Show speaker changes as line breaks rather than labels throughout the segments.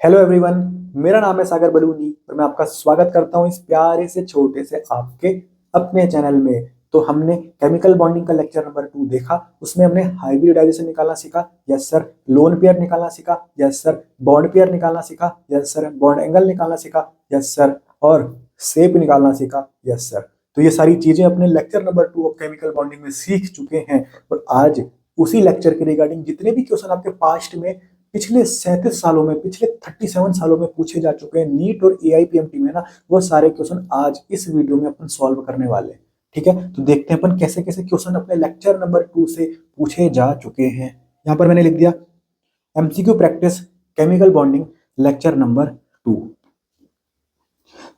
Hello everyone. मेरा नाम है सागर बलूनी और मैं आपका स्वागत करता हूं इस प्यारे से छोटे से आपके अपने चैनल में। तो हमने केमिकल बॉन्डिंग का लेक्चर नंबर 2 देखा। उसमें हमने हाइब्रिडाइजेशन निकालना सीखा, यस सर। लोन पेयर निकालना सीखा, यस सर। बॉन्ड पेयर निकालना सीखा, यस सर। बॉन्ड एंगल निकालना सीखा, यस सर। और शेप निकालना सीखा, यस सर। तो ये सारी चीजें अपने lecture number 2 of chemical bonding में सीख चुके हैं। और आज उसी लेक्चर के रिगार्डिंग जितने भी क्वेश्चन आपके पास्ट में पिछले 37 सालों में, पिछले 37 सालों में पूछे जा चुके हैं नीट और एआईपीएमटी में ना, वो सारे क्वेश्चन आज इस वीडियो में अपन सॉल्व करने वाले हैं। ठीक है, तो देखते हैं अपन कैसे कैसे क्वेश्चन अपने लेक्चर नंबर 2 से पूछे जा चुके हैं। यहाँ पर मैंने लिख दिया MCQ practice chemical bonding lecture number 2।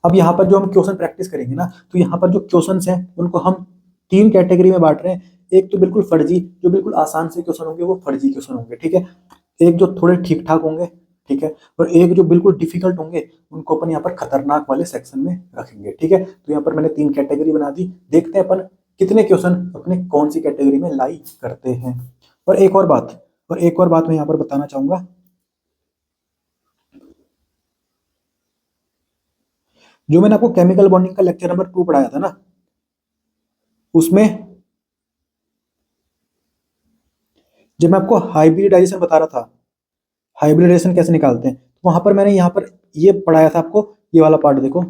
अब यहाँ पर जो हम क्वेश्चन प्रैक्टिस करेंगे ना, तो यहाँ पर जो क्वेश्चंस हैं उनको हम 3 कैटेगरी में बांट रहे हैं। एक तो बिल्कुल फर्जी, जो बिल्कुल आसान से क्वेश्चन होंगे वो फर्जी क्वेश्चन होंगे, ठीक है। एक जो थोड़े ठीक ठाक होंगे, ठीक है। और एक जो बिल्कुल डिफिकल्ट होंगे, उनको अपन यहाँ पर खतरनाक वाले सेक्शन में रखेंगे, ठीक है। तो यहाँ पर मैंने 3 कैटेगरी बना दी। देखते हैं अपन कितने क्वेश्चन अपने कौन सी कैटेगरी में लाई करते हैं। और एक और बात मैं यहाँ पर बताना चाहूंगा। जो मैंने आपको केमिकल बॉन्डिंग का लेक्चर नंबर 2 पढ़ाया था ना, उसमें जब मैं आपको हाइब्रिडाइजेशन बता रहा था, हाइब्रिडाइजेशन कैसे निकालते हैं, तो वहां पर मैंने यहाँ पर ये पढ़ाया था आपको। ये वाला पार्ट देखो,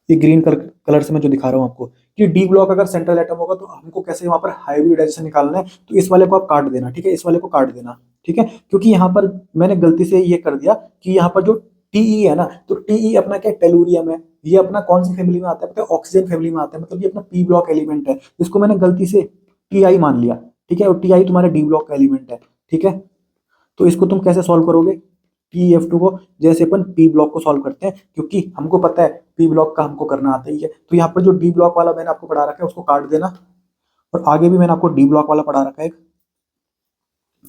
ये ग्रीन कलर से मैं जो दिखा रहा हूँ आपको, कि डी ब्लॉक अगर सेंट्रल एटम होगा तो हमको कैसे वहां पर हाइब्रिडाइजेशन निकालना है। तो इस वाले को आप काट देना, ठीक है। इस वाले को काट देना, ठीक है। क्योंकि यहाँ पर मैंने गलती से ये कर दिया कि यहाँ पर जो टीई है ना, तो टीई अपना क्या टेलुरियम है। ये अपना कौन सी फैमिली में आता है, पता है? ऑक्सीजन फैमिली में आता है। मतलब ये अपना पी ब्लॉक एलिमेंट है। इसको मैंने गलती से टीआई मान लिया, ठीक है। और टीआई तुम्हारे डी ब्लॉक का एलिमेंट है, ठीक है। तो इसको तुम कैसे सॉल्व करोगे? टी एफ टू को जैसे अपन पी ब्लॉक को सॉल्व करते हैं, क्योंकि हमको पता है पी ब्लॉक का हमको करना आता ही है। तो यहाँ पर जो डी ब्लॉक वाला मैंने आपको पढ़ा रखा है उसको काट देना। और आगे भी मैंने आपको डी ब्लॉक वाला पढ़ा रखा है एक,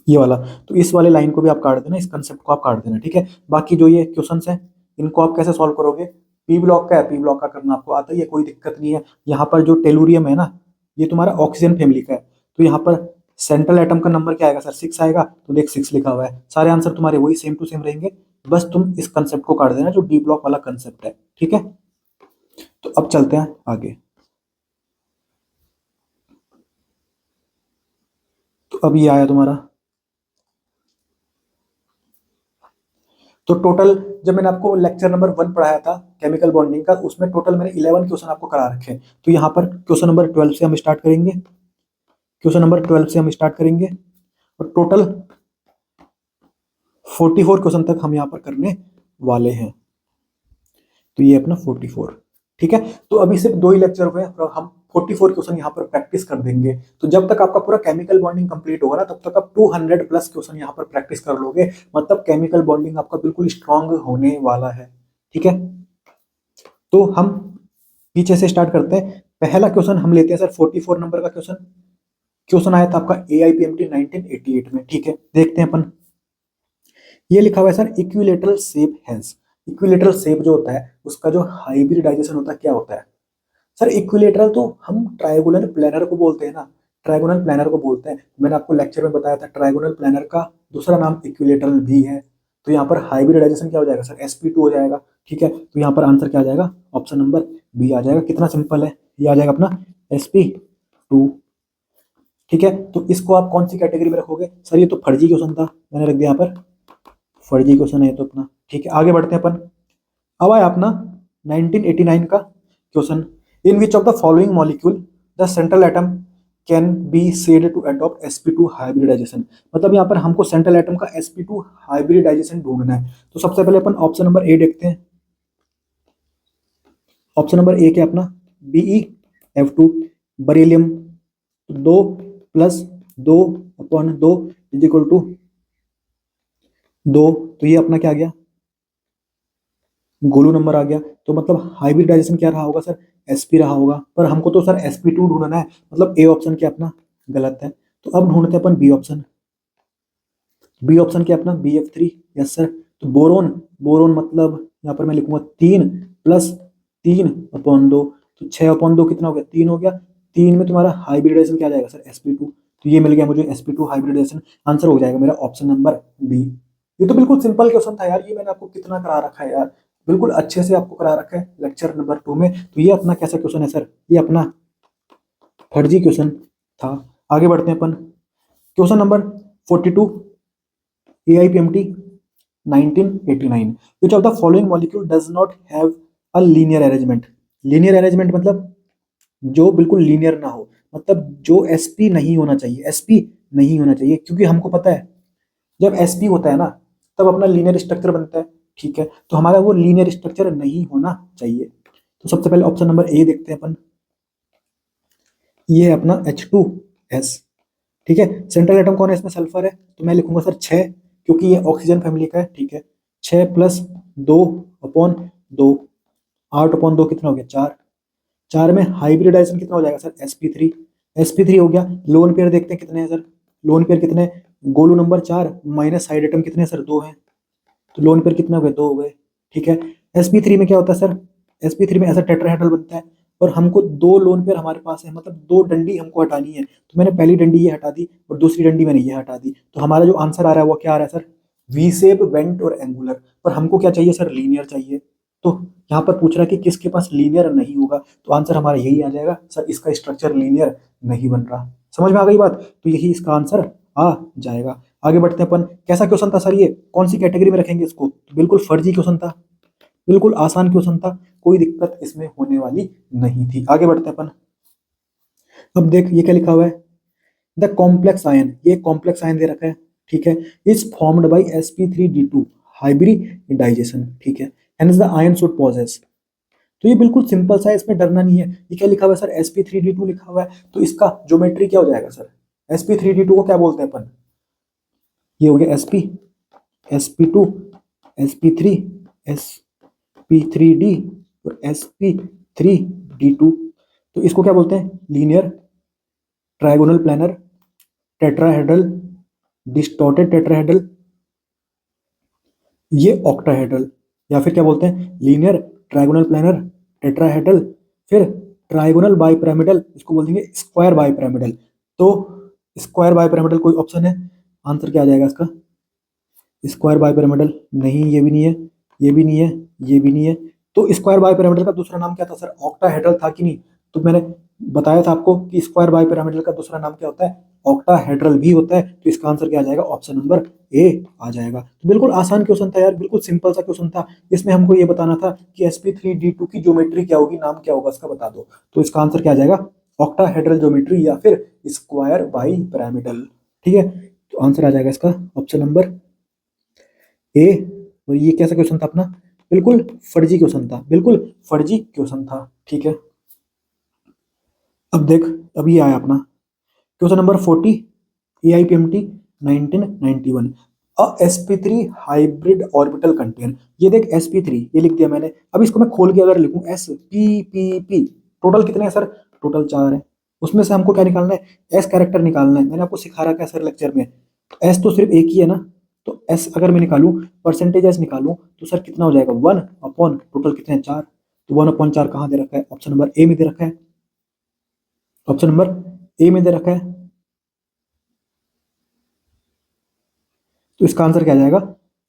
ये वाला। तो इस वाले लाइन को भी आप काट देना, इस कंसेप्ट को आप काट देना, ठीक है। बाकी जो ये क्वेश्चन है, इनको आप कैसे सॉल्व करोगे? पी ब्लॉक का है, पी ब्लॉक का करना आपको आता ही है, कोई दिक्कत नहीं है। यहाँ पर जो टेलुरियम है ना, ये तुम्हारा ऑक्सीजन फैमिली का है। तो यहाँ पर सेंट्रल एटम का नंबर क्या आएगा सर? 6 आएगा। तो देख 6 लिखा हुआ है। सारे आंसर तुम्हारे वही सेम टू सेम रहेंगे। बस तुम इस कंसेप्ट को काट देना जो डी ब्लॉक वाला कंसेप्ट है, ठीक है। तो अब चलते हैं आगे। तो अब ये आया तुम्हारा। तो टोटल जब मैंने आपको लेक्चर नंबर 1 पढ़ाया था केमिकल बॉन्डिंग का, उसमें टोटल मैंने 11 क्वेश्चन आपको करा रखे हैं। तो यहाँ पर क्वेश्चन नंबर 12 से हम स्टार्ट करेंगे। क्वेश्चन नंबर 12 से हम स्टार्ट करेंगे और टोटल 44 क्वेश्चन तक हम यहाँ पर करने वाले हैं। तो ये अपना 44, ठीक है। तो अभी सिर्फ 2 ही लेक्चर हुए हैं और हम 44 क्वेश्चन यहाँ पर प्रैक्टिस कर देंगे। तो जब तक आपका पूरा केमिकल बॉन्डिंग कंप्लीट होगा ना, तब तक आप 200 प्लस क्वेश्चन यहाँ पर प्रैक्टिस कर लोगे। मतलब केमिकल बॉन्डिंग आपका बिल्कुल स्ट्रांग होने वाला है, ठीक है। तो हम पीछे से स्टार्ट करते हैं। पहला क्वेश्चन हम लेते हैं सर 44 नंबर का क्वेश्चन। क्वेश्चन आया था आपका एआईपीएमटी 1988 में, ठीक है। देखते हैं अपन। ये लिखा हुआ है सर इक्विलेटरल शेप हैंस। इक्विलेटरल शेप जो होता है उसका जो हाइब्रिडाइजेशन होता है क्या होता है सर? इक्विलेटरल तो हम ट्रायंगुलर प्लेनर को बोलते हैं ना, ट्रायंगुलर प्लेनर को बोलते हैं। मैंने आपको लेक्चर में बताया था ट्रायंगुलर प्लेनर का दूसरा नाम इक्विलेटरल भी है। तो यहाँ पर हाइब्रिडाइजेशन क्या हो जाएगा सर? sp2 हो जाएगा, ठीक है। तो यहाँ पर आंसर क्या आ जाएगा? ऑप्शन नंबर बी आ जाएगा। कितना सिंपल है, ये आ जाएगा अपना sp2, ठीक है। तो इसको आप कौन सी कैटेगरी में रखोगे सर? ये तो फर्जी क्वेश्चन था, मैंने रख दिया यहाँ पर फर्जी क्वेश्चन है तो अपना, ठीक है। आगे बढ़ते हैं अपन। अब आया अपना 1989 का question. In which of the following molecule the central atom can be said to adopt sp2 hybridization. मतलब यहाँ पर हमको सेंट्रल एटम का sp2 हाइब्रिडाइजेशन ढूंढना है। तो सबसे पहले अपन ऑप्शन नंबर ए देखते हैं। ऑप्शन नंबर ए क्या अपना? BeF2 बरीलियम 2+2/2 is equal to 2। तो ये अपना क्या आ गया? गोलू नंबर आ गया। तो मतलब हाइब्रिडाइजेशन क्या रहा होगा सर? sp रहा होगा। पर हमको तो सर sp2 ढूंढना है, मतलब ए ऑप्शन क्या अपना गलत है। तो अब ढूंढते हैं अपन बी ऑप्शन। बी ऑप्शन क्या अपना? BF3, yes sir. तो बोरोन, बोरोन मतलब यहाँ पर मैं लिखूंगा 3+3/2। तो 6/2 कितना हो गया? 3 हो गया। 3 में तुम्हारा हाइब्रिडाइजेशन क्या आ जाएगा सर? sp2। तो ये मिल गया मुझे sp2 हाइब्रिडाइजेशन। आंसर हो जाएगा मेरा ऑप्शन नंबर बी। ये तो बिल्कुल सिंपल क्वेश्चन था यार, ये मैंने आपको कितना करा रखा है यार, बिल्कुल अच्छे से आपको करा रखा है लेक्चर नंबर 2 में। तो ये अपना कैसा क्वेश्चन है सर, ये अपना फर्जी क्वेश्चन था। आगे बढ़ते हैं अपन, question number 42, AIPMT 1989, which of the following molecule does not have a linear arrangement? Linear arrangement मतलब जो बिल्कुल लीनियर ना हो, मतलब जो sp नहीं होना चाहिए, sp नहीं होना चाहिए, क्योंकि हमको पता है जब sp होता है ना तब अपना लीनियर स्ट्रक्चर बनता है, ठीक है। तो हमारा वो लीनियर स्ट्रक्चर नहीं होना चाहिए। तो सबसे पहले ऑप्शन नंबर ए देखते हैं अपन, ये है अपना H2S, ठीक है। सेंट्रल एटम कौन है इसमें, सल्फर है, तो मैं लिखूंगा सर 6, क्योंकि ये ऑक्सीजन फैमिली का है, ठीक है। 6 प्लस 2/2, 8/2 कितना हो गया 4। 4 में हाइब्रिडाइजेशन कितना हो जाएगा सर, sp3, sp3 हो गया। लोन पेयर देखते हैं कितने हैं सर, लोन पेयर कितने, Golu number 4 minus side atom कितने हैं सर, 2 हैं, तो लोन पेयर कितने हो गए, 2 हो गए, ठीक है। sp3 में क्या होता है सर, sp3 में ऐसा टेट्राहेड्रल बनता है, और हमको 2 लोन पेयर हमारे पास है, मतलब 2 डंडी हमको हटानी है, तो मैंने पहली डंडी ये हटा दी और दूसरी डंडी मैंने ये हटा दी। तो हमारा जो आंसर आ रहा है वो क्या आ रहा है सर, वी शेप, बेंट और एंगुलर। पर हमको क्या चाहिए सर, लीनियर चाहिए। तो यहाँ पर पूछ रहा है कि किसके पास लीनियर नहीं होगा, तो आंसर हमारा यही आ जाएगा सर, इसका स्ट्रक्चर लीनियर नहीं बन रहा। समझ में आ गई बात, तो यही इसका आंसर आ जाएगा। आगे बढ़ते हैं अपन, कैसा क्वेश्चन था सर ये, कौन सी कैटेगरी में रखेंगे इसको, तो बिल्कुल फर्जी क्वेश्चन था, बिल्कुल आसान क्वेश्चन था, कोई दिक्कत इसमें होने वाली नहीं थी। आगे बढ़ते हैं अपन, अब देख ये क्या लिखा हुआ है, द कॉम्प्लेक्स आयन, ये कॉम्प्लेक्स आयन दे रखा है, ठीक है, is formed by sp3d2 hybridization, ठीक है, hence the ion should possess. तो ये बिल्कुल सिंपल सा है, इसमें डरना नहीं है। ये क्या लिखा हुआ है सर, sp3d2 लिखा हुआ है, तो इसका ज्योमेट्री क्या हो जाएगा सर, sp3d2 को क्या बोलते हैं अपन, ये हो गया sp, sp2, sp3, sp3d और sp3d2। तो इसको क्या बोलते हैं, linear, trigonal planar, tetrahedral, distorted tetrahedral, ये ऑक्टाहेड्रल, या फिर क्या बोलते हैं, लीनियर, ट्रायगोनल प्लानर, टेट्राहेड्रल, फिर ट्रायगोनल बाइपिरामिडल, इसको बोल देंगे स्क्वायर बाइपिरामिडल। तो स्क्वायर बाइपिरामिडल कोई ऑप्शन है, आंसर क्या आ जाएगा इसका, स्क्वायर बाइपिरामिडल नहीं, ये भी नहीं है, ये भी नहीं है, ये भी नहीं है। तो स्क्वायर बाइपिरामिडल का दूसरा नाम क्या था सर, ऑक्टाहेड्रल था कि नहीं, तो मैंने बताया था आपको कि स्क्वायर बाइपिरामिडल का दूसरा नाम क्या होता है, ऑक्टाहेड्रल भी होता है। तो इसका आंसर क्या आ जाएगा, ऑप्शन नंबर ए आ जाएगा। तो बिल्कुल आसान क्वेश्चन था यार, बिल्कुल सिंपल सा क्वेश्चन था। इसमें हमको ये बताना था कि sp3d2 की ज्योमेट्री क्या होगी, नाम क्या होगा इसका बता दो। तो इसका आंसर क्या आ जाएगा, ऑक्टाहेड्रल ज्योमेट्री या फिर स्क्वायर बाइपिरामिडल, ठीक है। तो आंसर आ जाएगा इसका ऑप्शन नंबर ए। और ये कैसा क्वेश्चन था अपना, बिल्कुल फर्जी क्वेश्चन था, बिल्कुल फर्जी क्वेश्चन था, ठीक है। अब देख, अभी आया अपना question number 40, AIPMT 1991, sp3 hybrid orbital contain. ये देख sp3 ये लिख दिया मैंने, अब इसको मैं खोल के अगर लिखूं spp, टोटल कितने हैं सर, टोटल 4 है। उसमें से हमको क्या निकालना है, s कैरेक्टर निकालना है। मैंने आपको सिखा रखा है सर लेक्चर में, s तो सिर्फ एक ही है ना, तो s अगर मैं निकालूं, परसेंटेज s निकालूं, तो सर कितना हो जाएगा 1/, टोटल कितने हैं 4, तो 1/4 कहाँ दे रखा है, ऑप्शन नंबर ए में दे रखा है, ऑप्शन नंबर ए में दे रखा है। तो इसका आंसर क्या आ जाएगा,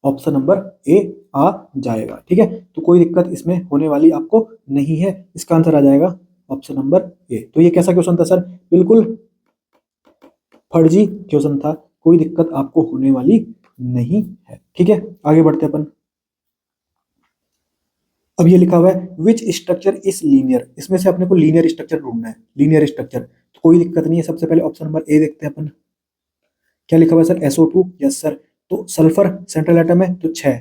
ऑप्शन नंबर ए आ जाएगा, ठीक है। तो कोई दिक्कत इसमें होने वाली आपको नहीं है, इसका आंसर आ जाएगा ऑप्शन नंबर ए। तो ये कैसा क्वेश्चन था सर, बिल्कुल फर्जी क्वेश्चन था, कोई दिक्कत आपको होने वाली नहीं है, ठीक है। आगे बढ़ते अपन, अब ये लिखा हुआ है विच स्ट्रक्चर इज लीनियर, इसमें से अपने को लीनियर स्ट्रक्चर ढूंढना है, लीनियर स्ट्रक्चर। तो कोई दिक्कत नहीं है, सबसे पहले ऑप्शन नंबर ए देखते हैं अपन, क्या लिखा हुआ है सर, SO2, यस सर। तो सल्फर सेंट्रल एटम है तो 6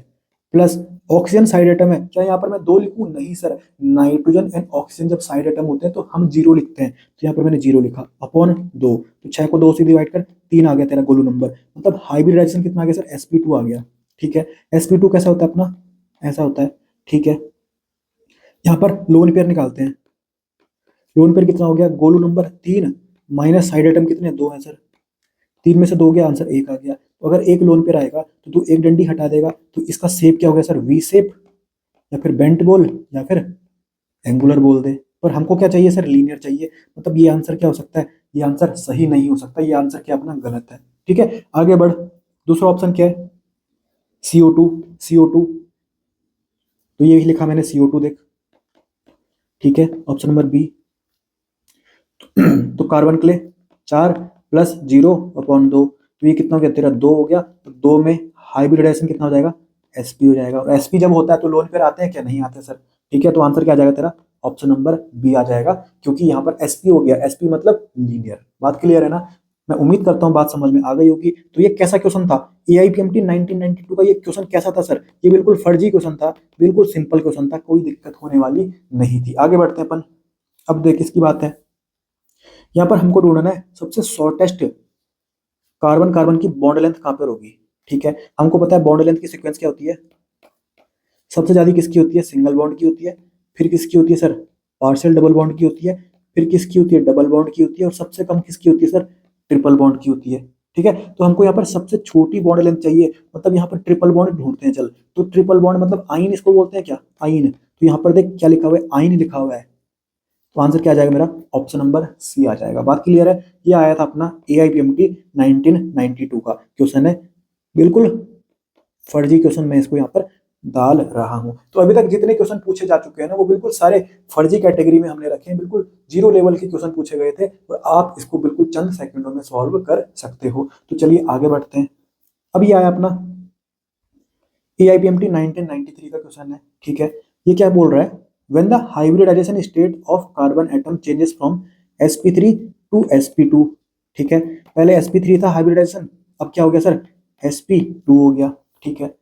प्लस ऑक्सीजन साइड एटम है, क्या यहाँ पर मैं 2 लिखूं, नहीं सर, नाइट्रोजन एंड ऑक्सीजन जब साइड एटम होते हैं तो हम 0 लिखते हैं, तो यहाँ पर मैंने 0 लिखा अपॉन 2, तो 6 को 2 से डिवाइड कर 3 आ गया तेरा गोलू नंबर, मतलब हाइब्रिडाइजेशन कितना आ गया सर, sp2 आ गया, ठीक है। sp2 कैसा होता है अपना, ऐसा होता है, ठीक है। यहाँ पर लोन पेयर निकालते हैं, लोन पेयर कितना हो गया, Golu number 3 minus side atom कितने, 2 है सर, 3 में से 2 गया, आंसर 1 आ गया। तो अगर एक लोन पेयर आएगा तो तू एक डंडी हटा देगा, तो इसका शेप क्या हो गया सर, वी शेप, या फिर बेंट बोल, या फिर एंगुलर बोल दे। पर हमको क्या चाहिए सर, लीनियर चाहिए, मतलब ये आंसर क्या हो सकता है, ये आंसर सही नहीं हो सकता, ये आंसर क्या अपना गलत है। ठीक है, आगे बढ़। दूसरा ऑप्शन क्या है? CO2। CO2, तो ये लिखा मैंने CO2 देख। ठीक है, ऑप्शन नंबर बी। तो कार्बन के लिए 4+0/2, तो ये कितना हो गया तेरा? 2 हो गया। तो 2 में हाइब्रिडाइजेशन कितना हो जाएगा? sp हो जाएगा। और sp जब होता है तो लोन पेयर आते हैं क्या? नहीं आते सर। ठीक है, तो आंसर क्या आ जाएगा तेरा? ऑप्शन नंबर बी आ जाएगा, क्योंकि यहाँ पर sp हो गया। sp मतलब लीनियर। बात क्लियर है ना? मैं उम्मीद करता हूँ बात समझ में आ गई होगी। तो ये कैसा क्वेश्चन था? AIPMT 1992 का ये क्वेश्चन कैसा था सर? ये बिल्कुल फर्जी क्वेश्चन था, बिल्कुल सिंपल क्वेश्चन था, कोई दिक्कत होने वाली नहीं थी। आगे बढ़ते हैं अपन। अब देख किसकी बात है, यहाँ पर हमको ढूंढना है सबसे शॉर्टेस्ट कार्बन कार्बन की बॉन्ड लेंथ कहाँ पर होगी। ठीक है, हमको पता है बॉन्ड लेंथ की सीक्वेंस क्या होती है। सबसे ज्यादा किसकी होती है? सिंगल बॉन्ड की होती है। फिर किसकी होती है सर? पार्शियल डबल बॉन्ड की होती है। फिर किसकी होती है? डबल बॉन्ड की होती है। और सबसे कम किसकी होती है सर? ट्रिपल बॉन्ड की होती है। ठीक है, तो हमको यहाँ पर सबसे छोटी बॉन्ड लेंथ चाहिए, मतलब यहाँ पर ट्रिपल बॉन्ड ढूंढते हैं। चल, तो ट्रिपल बॉन्ड मतलब आइन इसको बोलते हैं क्या? आइन। तो यहाँ पर देख क्या लिखा हुआ है? आइन लिखा हुआ है। तो आंसर क्या आ जाएगा मेरा? ऑप्शन नंबर सी आ जाएगा। बात क्लियर है? ये आया था अपना AIPMT 1992 का क्वेश्चन है, बिल्कुल फर्जी क्वेश्चन मैं इसको यहाँ पर डाल रहा हूं। तो अभी तक जितने क्वेश्चन पूछे जा चुके हैं ना, वो बिल्कुल सारे फर्जी कैटेगरी में हमने रखे हैं, बिल्कुल जीरो लेवल के क्वेश्चन पूछे गए थे, और आप इसको बिल्कुल चंद सेकंडों में सॉल्व कर सकते हो। तो चलिए आगे बढ़ते हैं। अब ये आया अपना AIPMT 1993 का क्वेश्चन है। ठीक है, ये क्या बोल रहा है? When the hybridization state of carbon atom changes from sp3 to sp2। ठीक है, पहले sp3 था हाइब्रिडाइजेशन, अब क्या हो गया सर? sp2 हो गया। ठीक है,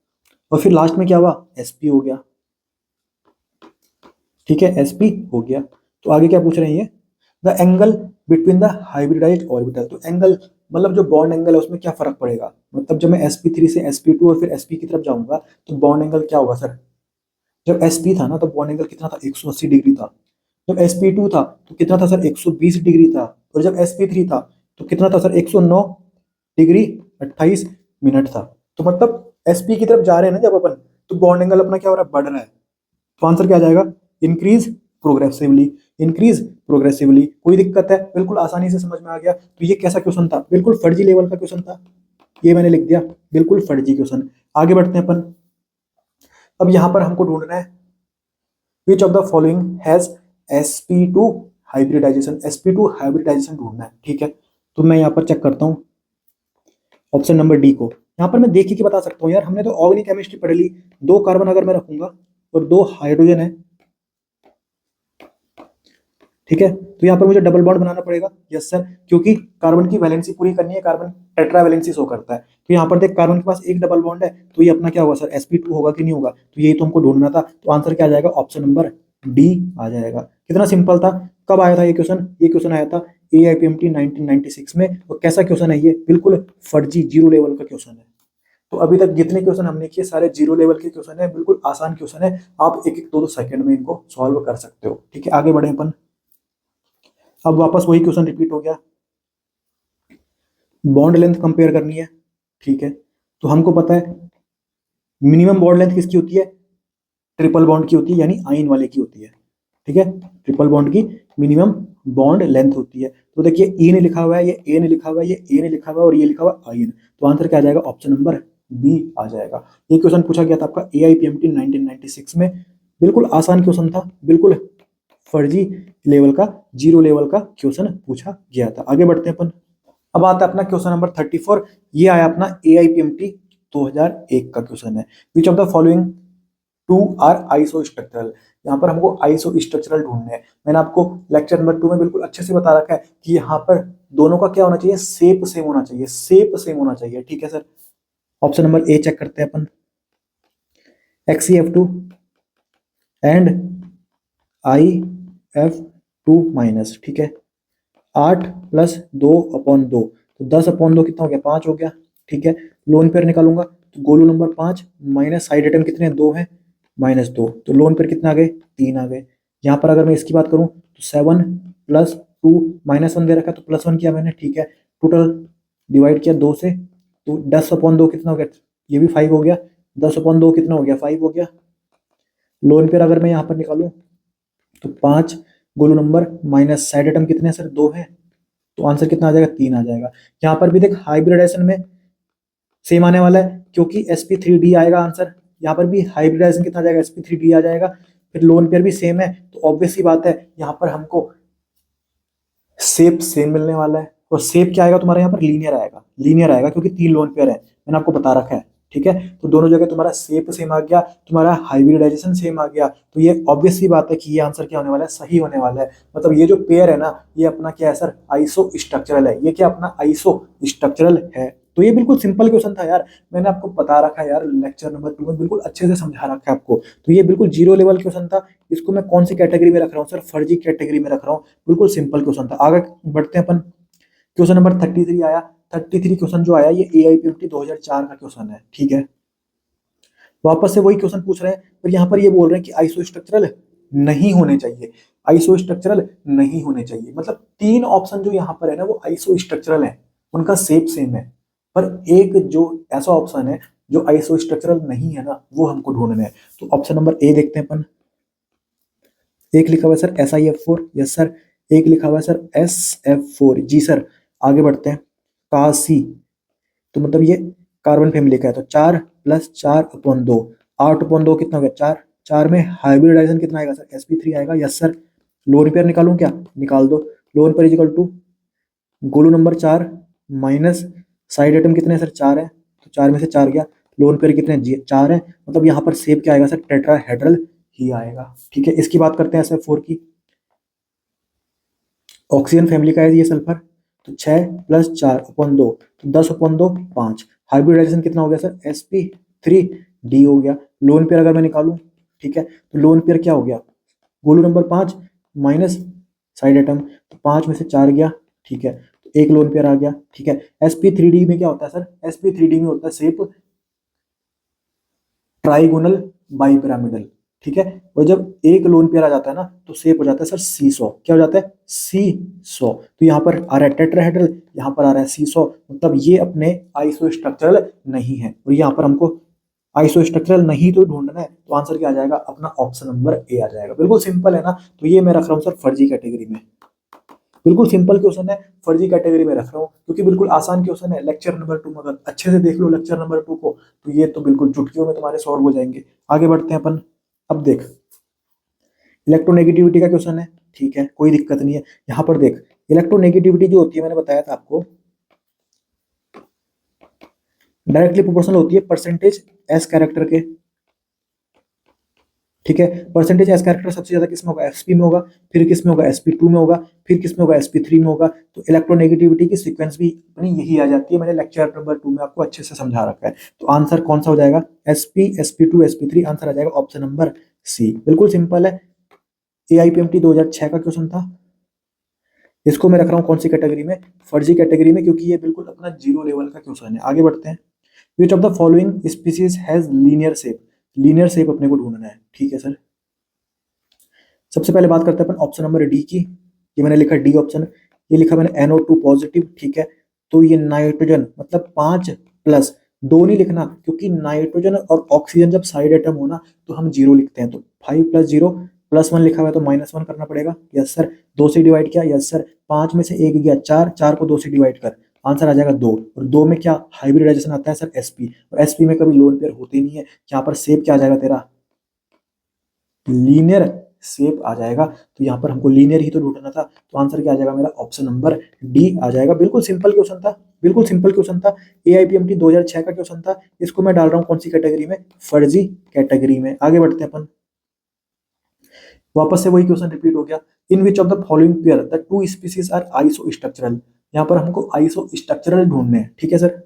और फिर लास्ट में क्या हुआ? sp हो गया। ठीक है, sp हो गया। तो आगे क्या पूछ रहे हैं ये? The angle between the hybridised orbital. तो एंगल मतलब जो बॉन्ड एंगल है उसमें क्या फर्क पड़ेगा, मतलब जब मैं sp3 से sp2 और फिर sp की तरफ जाऊंगा तो बॉन्ड एंगल क्या होगा सर? जब sp था ना तो बॉन्ड एंगल कितना था? 180 डिग्री था। जब sp2 था तो कितना था सर? 120 डिग्री था। और जब sp3 था तो कितना था सर? 109 डिग्री 28 मिनट था। तो मतलब sp की तरफ जा रहे हैं ना जब अपन, तो बॉन्ड एंगल अपना क्या हो रहा है? बढ़ रहा है। तो आंसर क्या आ जाएगा? Increase progressively. Increase progressively. कोई दिक्कत है? बिल्कुल आसानी से समझ में आ गया। तो ये कैसा क्वेश्चन था? बिल्कुल फर्जी लेवल का क्वेश्चन था, ये मैंने लिख दिया, बिल्कुल फर्जी क्वेश्चन। आगे बढ़ते हैं अपन। अब यहां पर हमको ढूंढना है which of the following has sp2 hybridization. sp2 hybridization ढूंढना है। ठीक है, तो मैं यहाँ पर चेक करता हूँ ऑप्शन नंबर डी को। यहाँ पर मैं देख के बता सकता हूँ यार, हमने तो ऑर्गेनिक केमिस्ट्री पढ़ ली। 2 कार्बन अगर मैं रखूंगा और 2 हाइड्रोजन है, ठीक है, तो यहाँ पर मुझे डबल बॉन्ड बनाना पड़ेगा। यस सर, क्योंकि कार्बन की वैलेंसी पूरी करनी है, कार्बन टेट्रा वैलेंसी शो करता है। तो यहाँ पर देख कार्बन के पास एक डबल बॉन्ड है, तो ये अपना क्या होगा सर? sp2 होगा कि नहीं होगा? तो यही तो हमको ढूंढना था। तो आंसर क्या आ जाएगा? ऑप्शन नंबर डी आ जाएगा। कितना सिंपल था। कब आया था ये क्वेश्चन? ये क्वेश्चन आया था AIPMT 1996 में। और कैसा क्वेश्चन है ये? बिल्कुल फर्जी जीरो लेवल का क्वेश्चन है। तो अभी तक जितने क्वेश्चन हमने किए सारे जीरो लेवल के क्वेश्चन है, बिल्कुल आसान क्वेश्चन है। आप एक एक दो दो सेकंड में इनको सॉल्व कर सकते हो। ठीक है, आगे बढ़े अपन। अब वापस वही क्वेश्चन रिपीट हो गया, बॉन्ड लेंथ कंपेयर करनी है। ठीक है, तो हमको पता है मिनिमम बॉन्ड लेंथ किसकी होती है? ट्रिपल बॉन्ड की होती है, यानी आइन वाले की होती है। ठीक है, ट्रिपल बॉन्ड की मिनिमम बॉन्ड लेंथ होती है। तो देखिए ई ने लिखा हुआ है, ये ए ने लिखा हुआ है, ये ए ने लिखा हुआ है, और ये लिखा हुआ है आइन। तो आंसर क्या आ जाएगा? ऑप्शन नंबर बी आ जाएगा। ये क्वेश्चन पूछा गया था आपका AIPMT 1996 में। बिल्कुल आसान क्वेश्चन था, बिल्कुल फर्जी लेवल का, जीरो लेवल का क्वेश्चन पूछा गया था। आगे बढ़ते हैं अपन। अब आता है अपना क्वेश्चन नंबर 34। ये आया अपना AIPMT 2001 का क्वेश्चन है। Which of the following two are isostructural. यहाँ पर हमको आइसो स्ट्रक्चरल ढूंढने हैं। मैंने आपको लेक्चर नंबर 2 में बिल्कुल अच्छे से बता रखा है कि यहाँ पर दोनों का क्या होना चाहिए? शेप सेम होना चाहिए, शेप सेम होना चाहिए। ठीक है sir, option number A check करते हैं अपन। XeF2 and IF2-। ठीक है, 8+2/2, तो 10/2 कितना हो गया? 5 हो गया। ठीक है, लोन पेयर निकालूंगा तो Golu number 5 minus side atom कितने? 2 है, -2, तो लोन पेयर कितना आ गए? 3 आ गए। यहाँ पर अगर मैं इसकी बात करूँ तो 7+2 -1 दे रखा है, तो +1 किया मैंने। ठीक है, टोटल डिवाइड किया 2 से, तो 10/2 कितना हो गया? ये भी 5 हो गया। 10/2 कितना हो गया? 5 हो गया। लोन पेयर अगर मैं यहाँ पर निकालूं तो 5 Golu number minus side atom कितने हैं सर? 2 है, तो आंसर कितना आ जाएगा, 3 आ जाएगा। यहाँ पर भी देख हाइब्रिडाइजेशन में सेम आने वाला है, क्योंकि sp3d आएगा आंसर। यहाँ पर भी हाइब्रिडाइजेशन कितना आ जाएगा, sp3d आ जाएगा। फिर लोन पेयर भी सेम है, तो ऑब्वियस सी बात है यहाँ पर हमको शेप सेम मिलने वाला है। और शेप क्या आएगा तुम्हारा, यहाँ पर लीनियर आएगा, लीनियर आएगा क्योंकि 3 लोन पेयर है, मैंने आपको बता रखा है। ठीक है, तो दोनों जगह तुम्हारा शेप सेम आ गया, तुम्हारा हाइब्रिडाइजेशन सेम आ गया, तो ये ऑब्वियस सी बात है कि ये आंसर क्या होने वाला है, सही होने वाला है। मतलब ये जो पेयर है ना, ये अपना क्या है सर, आइसो स्ट्रक्चरल है। ये क्या अपना आइसो स्ट्रक्चरल है। तो ये बिल्कुल सिंपल क्वेश्चन था यार, मैंने आपको बता रखा है यार, लेक्चर नंबर 2 में बिल्कुल अच्छे से समझा रखा है आपको। तो ये बिल्कुल जीरो लेवल क्वेश्चन था। इसको मैं कौन सी कैटेगरी में रख रहा हूँ सर, फर्जी कैटेगरी में रख रहा हूँ। बिल्कुल सिंपल क्वेश्चन था। आगे बढ़ते हैं अपन। क्वेश्चन नंबर 33 आया। 33 क्वेश्चन जो आया ये AIPMT 2004 का क्वेश्चन है। ठीक है, वापस से वही क्वेश्चन पूछ रहे हैं, पर यहाँ पर ये बोल रहे हैं कि आइसो स्ट्रक्चरल नहीं होने चाहिए, आइसो स्ट्रक्चरल नहीं होने चाहिए। मतलब 3 ऑप्शन जो यहाँ पर है ना, वो आइसो स्ट्रक्चरल है, उनका शेप सेम है। पर एक जो ऐसा ऑप्शन है जो आइसो स्ट्रक्चरल नहीं है ना, वो हमको ढूंढना है। तो ऑप्शन नंबर ए देखते हैं अपन। एक लिखा हुआ है सर SiF4, यस सर। एक लिखा हुआ है सर SF4, जी सर। आगे बढ़ते हैं। कासी, तो मतलब ये कार्बन फैमिली का है, तो 4+4/2, 8/2 कितना हो गया, 4। 4 में हाइब्रिडाइजेशन कितना आएगा सर, sp3 आएगा, यस सर। लोन पेयर निकालूं क्या, निकाल दो। Lone pair is equal to group number 4 minus side atom कितने हैं सर, 4 है, तो 4 में से 4 गया। लोन पेयर कितने हैं, 4 है। मतलब यहाँ पर शेप क्या आएगा सर, टेट्राहेड्रल ही आएगा। ठीक है, इसकी बात करते हैं SF4 की। ऑक्सीजन फैमिली का है ये सल्फर, तो 6+4/2, तो 10/2 5। हाइब्रिडाइजेशन कितना हो गया सर, sp3d हो गया। लोन पेयर अगर मैं निकालूं, ठीक है, तो लोन पेयर क्या हो गया, Golu number 5 minus side item, तो 5 में से 4 गया। ठीक है, तो एक लोन पेयर आ गया। ठीक है, sp3d में क्या होता है सर, sp3d में होता है शेप ट्राइगोनल बाइपिरामिडल। ठीक है, और जब एक लोन पेयर आ जाता है ना, तो शेप हो जाता है सर सीसॉ। क्या हो जाता है, सीसॉ। तो यहाँ पर आ रहा है टेट्राहेड्रल, यहाँ पर आ रहा है सीसॉ। मतलब ये अपने आइसो स्ट्रक्चरल नहीं है, और यहाँ पर हमको आइसो स्ट्रक्चरल नहीं तो ढूंढना है, तो आंसर क्या आ जाएगा, अपना ऑप्शन नंबर ए आ जाएगा। बिल्कुल सिंपल है ना। तो ये मैं रख रहा हूँ सर फर्जी कैटेगरी में। बिल्कुल सिंपल क्वेश्चन है, फर्जी कैटेगरी में रख रहा हूँ, क्योंकि बिल्कुल आसान क्वेश्चन है। लेक्चर नंबर 2 में अगर अच्छे से देख लो लेक्चर नंबर 2 को, तो ये तो बिल्कुल चुटकियों में तुम्हारे सॉल्व हो जाएंगे। आगे बढ़ते हैं अपन। अब देख, इलेक्ट्रोनेगेटिविटी का क्वेश्चन है। ठीक है, कोई दिक्कत नहीं है। यहाँ पर देख, इलेक्ट्रोनेगेटिविटी जो होती है, मैंने बताया था आपको, डायरेक्टली प्रोपोर्शनल होती है परसेंटेज एस कैरेक्टर के। ठीक है, परसेंटेज एस कैरेक्टर सबसे ज्यादा किस में होगा, एसपी में होगा, फिर किस में होगा, sp2 में होगा, फिर किस में होगा, sp3 में होगा। तो इलेक्ट्रोनेगेटिविटी की सीक्वेंस भी अपनी यही आ जाती है। मैंने लेक्चर नंबर 2 में आपको अच्छे से समझा रखा है। तो आंसर कौन सा हो जाएगा, sp sp2 sp3, आंसर आ जाएगा ऑप्शन नंबर सी। बिल्कुल सिंपल है। AIPMT 2006 का क्वेश्चन था। इसको मैं रख रहा हूँ कौन सी कैटेगरी में, फर्जी कैटेगरी में, क्योंकि ये बिल्कुल अपना जीरो लेवल का क्वेश्चन है। आगे बढ़ते हैं। विच of the following species has linear shape, linear shape अपने को ढूंढना है। ठीक है सर, सबसे पहले बात करते हैं अपन ऑप्शन नंबर डी की। ये मैंने लिखा डी ऑप्शन, ये लिखा मैंने NO2 पॉजिटिव। ठीक है, तो ये नाइट्रोजन, मतलब 5+2 नहीं लिखना, क्योंकि नाइट्रोजन और ऑक्सीजन जब साइड आइटम हो ना, तो हम 0 लिखते हैं। तो 5+0 +1 लिखा हुआ है, तो -1 करना पड़ेगा। Yes sir. 2 से डिवाइड किया, यस सर। 5 में से 1 गया, 4, 4 को 2 से डिवाइड कर, आंसर आ जाएगा 2। और 2 में क्या हाइब्रिडाइजेशन आता है सर, sp, और sp में कभी लोन पेयर होते नहीं है। यहाँ पर शेप क्या आ जाएगा तेरा, लीनियर शेप आ जाएगा। तो यहाँ पर हमको लीनियर ही तो ढूंढना था, तो आंसर क्या आ जाएगा मेरा, ऑप्शन नंबर डी आ जाएगा। बिल्कुल सिंपल क्वेश्चन था, बिल्कुल सिंपल क्वेश्चन था। AIPMT 2006 का क्वेश्चन था। इसको मैं डाल रहा हूँ कौन सी कैटेगरी में, फर्जी कैटेगरी में। आगे बढ़ते हैं अपन। वापस से वही क्वेश्चन रिपीट हो गया। In which of the following pair the two species are isostructural. यहाँ पर हमको आइसो स्ट्रक्चरल ढूंढने हैं। ठीक है सर,